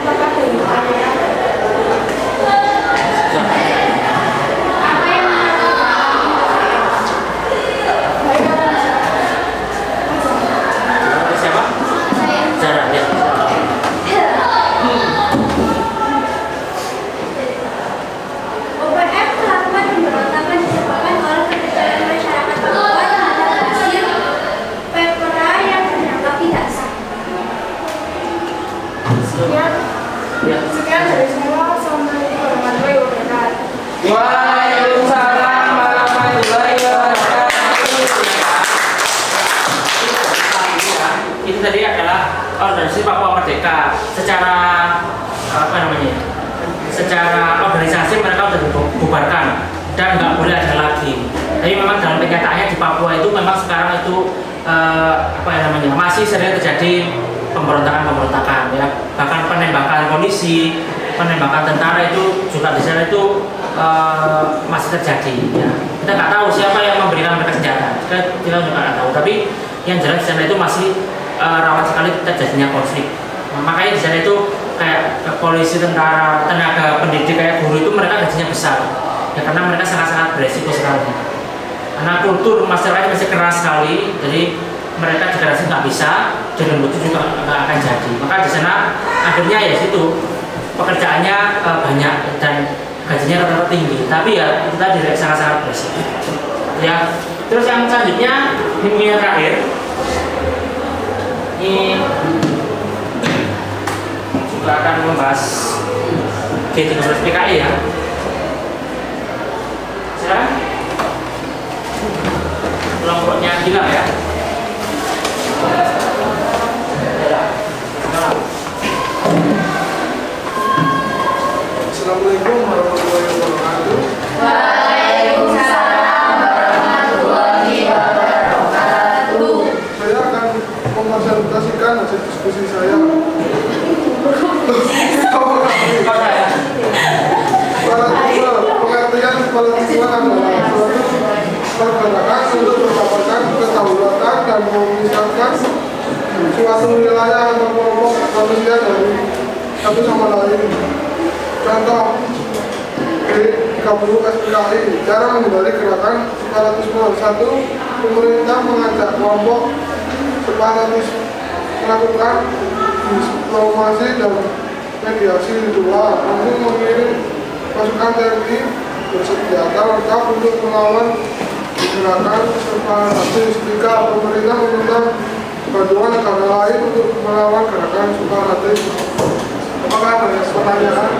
Apakah ada yang bertanya? Apa yang Siapa? Zara ya. UPM melakukan pemberontakan disebabkan oleh kepercayaan masyarakat Papua terhadap hasil PPRA yang dianggap tidak sah. Sekian dari semua. Assalamualaikum warahmatullahi wabarakatuh. Waalaikumsalam warahmatullahi wabarakatuh. Itu tadi adalah organisasi Papua Merdeka. Secara apa namanya? Secara organisasi mereka sudah dibubarkan dan nggak boleh ada lagi. Tapi memang dalam kenyataannya di Papua itu memang sekarang itu apa namanya masih sering terjadi pemberontakan ya. Bahkan penembakan polisi, penembakan tentara itu juga di sana itu masih terjadi. Ya. Kita nggak tahu siapa yang memberikan mereka senjata. Kita juga nggak tahu. Tapi yang jelas di sana itu masih rawan sekali terjadinya konflik. Makanya di sana itu kayak polisi, tentara, tenaga pendidik kayak guru itu mereka gajinya besar. Ya karena mereka sangat-sangat beresiko sekali. Karena kultur masyarakat masih keras sekali, jadi mereka deklarasi nggak bisa, dan itu juga nggak akan jadi. Maka di sana akhirnya ya situ pekerjaannya banyak dan gajinya rata-rata tinggi. Tapi ya itu tadi sangat-sangat beresiko. Ya. Terus yang selanjutnya minggu yang terakhir ini juga akan membahas G13 PKI ya. Silakan. Kelompoknya Gilang ya. Assalamualaikum warahmatullahi wabarakatuh. Waalaikumsalam warahmatullahi wabarakatuh. Saya akan mempresentasikan hasil diskusi saya. Pengertian fanatisme adalah pergerakan untuk mendapatkan kedaulatan dan memisahkan suatu wilayah atau kelompok manusia dari satu sama lain. Contoh G30 SPKI cara menghindari gerakan separatisme. 1. Pemerintah mengajak kelompok separatis melakukan diplomasi dan mediasi. 2. Mampu mengirim pasukan TNI bersenjata lengkap untuk melawan gerakan separatis. 3. Pemerintah meminta bantuan negara lain untuk melawan gerakan separatis. Apakah ada pertanyaan?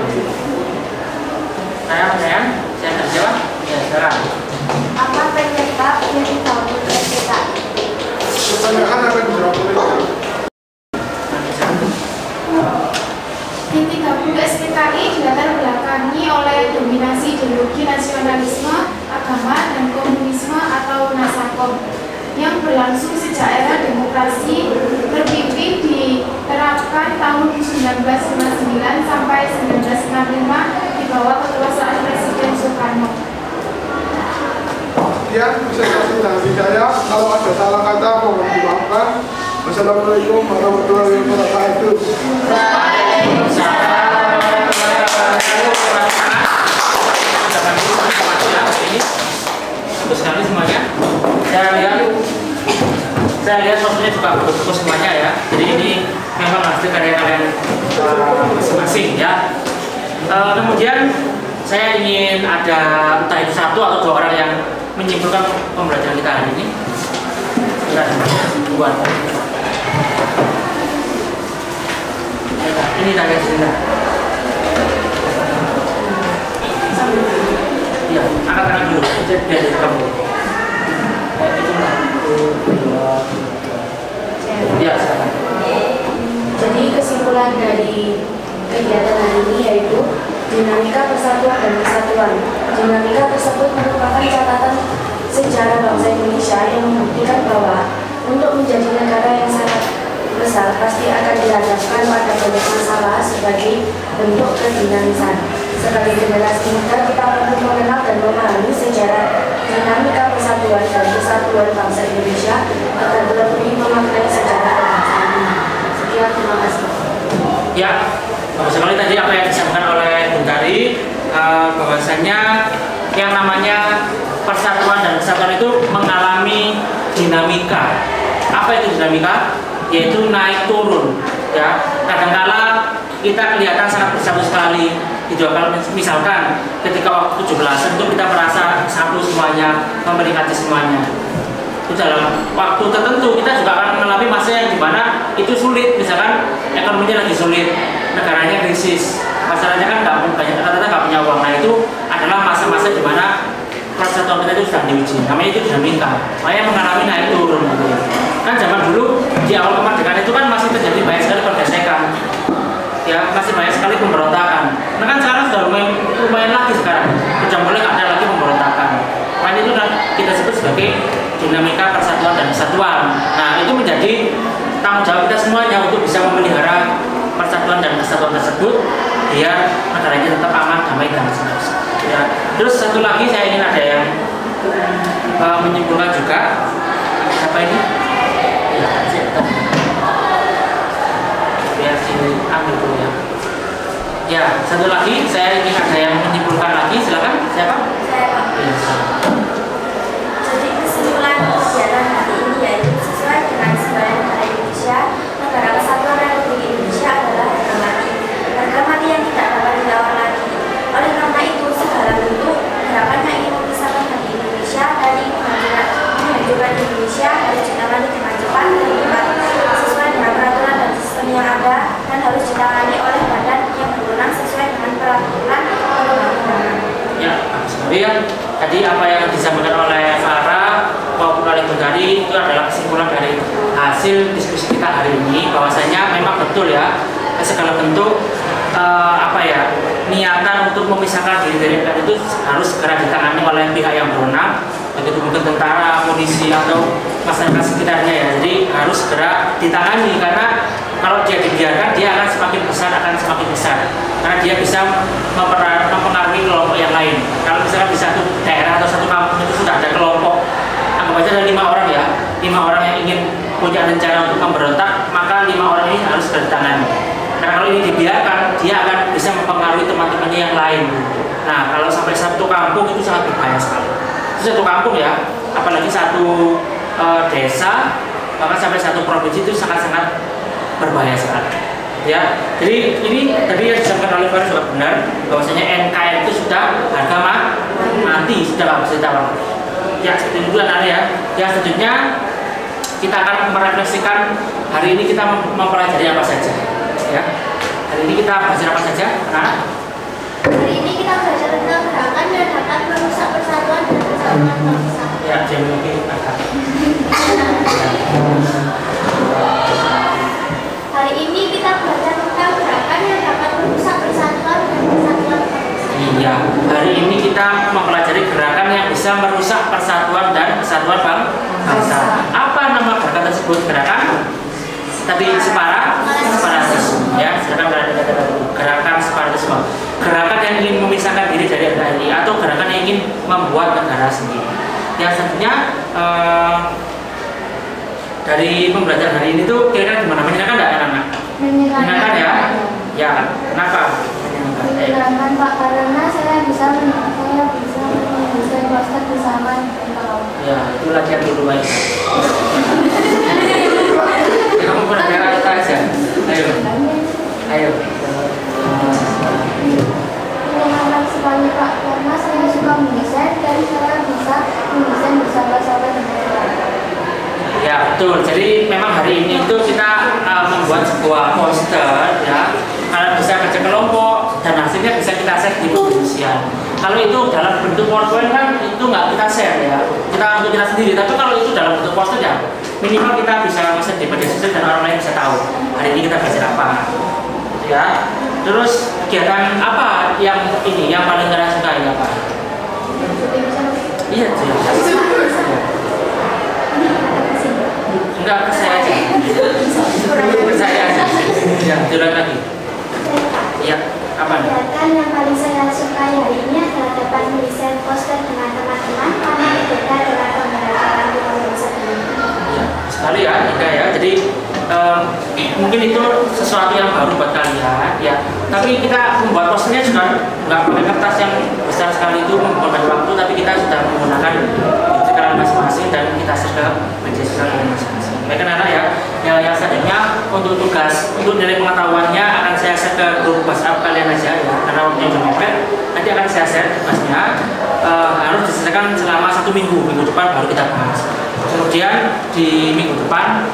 Saya terjawab. Ya, sekarang. Apa penyebab G30 SPKI? Pertanyaan akan dijawab oleh G30 SPKI dilatar belakangi oleh dominasi ideologi nasionalisme, agama, dan komunisme atau Nasakom yang berlangsung sejak era demokrasi terpimpin diterapkan tahun 1959 sampai 1965 di bawah kekuasaan Presiden Soekarno. Sekian presentasi dari saya. Kalau ada salah kata mohon dimaafkan. Wassalamualaikum warahmatullahi wabarakatuh. Bagus sekali semuanya. Saya lihat soalnya juga bagus semuanya ya. Jadi ini memang hasil karya kalian masing-masing ya. Kemudian saya ingin ada entah itu satu atau dua orang yang menyimpulkan pembelajaran kita hari ini. Buat ini tanya cerita. Iya, angkat tangan dulu. Biar dari kamu. Ya, silakan. Jadi kesimpulan dari kegiatan hari ini yaitu dinamika persatuan dan kesatuan. Dinamika tersebut merupakan catatan sejarah bangsa Indonesia yang membuktikan bahwa untuk menjadi negara yang sangat besar pasti akan dihadapkan pada banyak masalah sebagai bentuk kedinamisan. Sebagai generasi muda kita perlu mengenal dan memahami sejarah dinamika persatuan dan kesatuan bangsa Indonesia agar lebih memaknai sejarah bangsa ini. Sekian, terima kasih. Ya, bagus sekali tadi apa yang disampaikan oleh Bung Tari, bahwasanya yang namanya persatuan dan kesatuan itu mengalami dinamika. Apa itu dinamika? Yaitu naik turun. Ya, kadangkala kita kelihatan sangat bersatu sekali. Misalkan ketika waktu 17-an itu kita merasa satu semuanya, memperingati semuanya. Itu dalam waktu tertentu kita juga akan mengalami masa yang dimana itu sulit. Misalkan ekonominya lagi sulit, negaranya krisis, masalahnya kan rata-rata nggak punya uang. Nah itu adalah masa-masa dimana persatuan kita itu sedang diuji. Namanya itu dinamika. Makanya mengalami naik turun. Gitu. Kan zaman dulu di awal kemerdekaan itu kan masih terjadi banyak sekali pergesekan. Ya masih banyak sekali pemberontakan. Nah kan sekarang sudah lumayan lagi sekarang. Sudah mulai nggak ada lagi pemberontakan. Makanya itu kita sebut sebagai dinamika persatuan dan kesatuan. Nah itu menjadi tanggung jawab kita semuanya untuk bisa memelihara persatuan dan kesatuan tersebut biar negaranya tetap aman, damai dan seterusnya. Ya. Terus satu lagi saya ingin ada yang menyimpulkan juga. Siapa ini? Ya, biar sini ambil dulu ya. Ya, satu lagi saya ingin ada yang menyimpulkan lagi. Silakan. Siapa? Saya, Pak. Ya, Jadi kesimpulan kegiatan hari ini yaitu sesuai dengan Semboyan Negara Indonesia, Negara Kesatuan Republik Indonesia adalah harga mati. Harga mati yang tidak dapat ditawar lagi. Oleh karena itu, segala bentuk gerakan yang ingin memisahkan bagi Indonesia dan ingin menghancurkan Indonesia harus ditangani dengan cepat dan tepat sesuai dengan peraturan dan sistem yang ada dan harus ditangani oleh badan yang berwenang sesuai dengan peraturan perundang-undangan. Ya, kemudian tadi apa yang disampaikan oleh Farah maupun oleh Bung Gari itu adalah kesimpulan dari hasil diskusi kita hari ini, bahwasanya memang betul ya segala bentuk niatan untuk memisahkan diri dari NKRI itu harus segera ditangani oleh pihak yang berwenang, begitu mungkin tentara, polisi atau masyarakat sekitarnya ya. Jadi harus segera ditangani, karena kalau dia dibiarkan dia akan semakin besar karena dia bisa mempengaruhi kelompok yang lain. Kalau misalkan di satu daerah atau satu kampung itu sudah ada kelompok, anggap aja ada 5 orang ya, 5 orang yang ingin punya rencana untuk memberontak, maka 5 orang ini harus ditangani. Karena kalau ini dibiarkan, dia akan bisa mempengaruhi teman-temannya yang lain. Nah, kalau sampai satu kampung itu sangat berbahaya sekali. Itu satu kampung ya, apalagi satu desa, bahkan sampai satu provinsi itu sangat-sangat berbahaya sekali. Ya, jadi ini tadi yang disampaikan oleh Faris juga benar, bahwasanya NKRI itu sudah harga mati, sudah nggak bisa ditawar. Ya, seperti itu kan ya. Ya, selanjutnya kita akan merefleksikan hari ini kita mempelajari apa saja. Ya, hari ini kita belajar apa saja, anak-anak? Hari ini kita belajar tentang gerakan yang dapat merusak persatuan dan kesatuan bangsa. Ya, jangan mungkin akan. Hari ini kita belajar tentang gerakan yang dapat merusak persatuan dan kesatuan bangsa. Iya, hari ini kita mempelajari gerakan yang bisa merusak persatuan dan kesatuan bangsa. Apa nama gerakan tersebut? Gerakan tadi separatisme. Ya, gerakan separatisme. Gerakan yang ingin memisahkan diri dari NKRI atau gerakan yang ingin membuat negara sendiri. Yang selanjutnya dari pembelajaran hari ini tuh kira-kira gimana? Menyenangkan nggak anak-anak? Menyenangkan ya? Ya, kenapa? Menyenangkan Pak, karena saya bisa mendesain poster bersama dengan. Ya, itu latihan dulu aja. Kamu pernah itu aja? Ayo. Menyenangkan sekali Pak, karena saya suka mendesain dan saya bisa mendesain bersama-sama dengan orang. Ya, betul. Jadi memang hari ini itu kita membuat sebuah poster ya. Kalian bisa kerja kelompok dan hasilnya bisa kita share di media sosial. Kalau itu dalam bentuk PowerPoint kan itu nggak kita share ya. Kita untuk kita sendiri. Tapi kalau itu dalam bentuk poster ya minimal kita bisa share di media sosial dan orang lain bisa tahu hari ini kita belajar apa. Ya. Terus kegiatan apa yang ini yang paling kalian sukai apa? Iya, enggak, ke saya aja. Ke saya aja. Ya, jalan lagi. Iya, apa nih? Kegiatan yang paling saya sukai hari ini adalah dapat mendesain poster dengan teman-teman karena berbeda dengan pembelajaran di bahasa Indonesia. Ya, sekali ya, Ika ya. Jadi mungkin itu sesuatu yang baru buat kalian ya. Tapi kita membuat posternya juga nggak pakai kertas yang besar sekali itu membutuhkan waktu, tapi kita sudah menggunakan kalian masing-masing dan kita share ke media sosial masing-masing. Baik anak ya. Yang selanjutnya untuk tugas untuk nilai pengetahuannya akan saya share ke grup WhatsApp kalian aja ya, karena waktunya sudah mepet. Nanti akan saya share tugasnya harus diselesaikan selama 1 minggu. Minggu depan baru kita bahas. Kemudian di minggu depan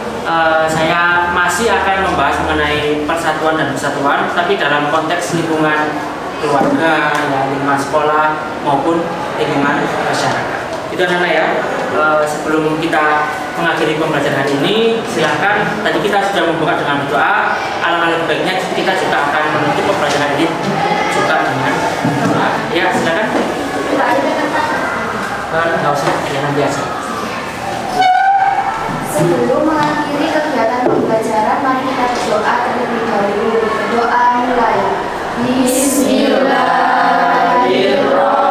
saya masih akan membahas mengenai persatuan dan kesatuan, tapi dalam konteks lingkungan keluarga, ya, lingkungan sekolah maupun lingkungan masyarakat. Itu anak-anak ya. Sebelum kita mengakhiri pembelajaran hari ini, silahkan tadi kita sudah membuka dengan doa. Alangkah baiknya kita juga akan menutup pembelajaran ini juga dengan doa. Ya, silakan. Nggak usah, jangan biasa. Sebelum mengakhiri kegiatan pembelajaran, mari kita berdoa terlebih dahulu. Doa mulai. Bismillahirrahmanirrahim.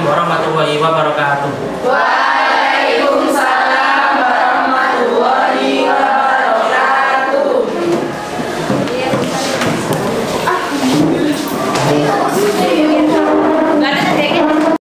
warahmatullahi wabarakatuh.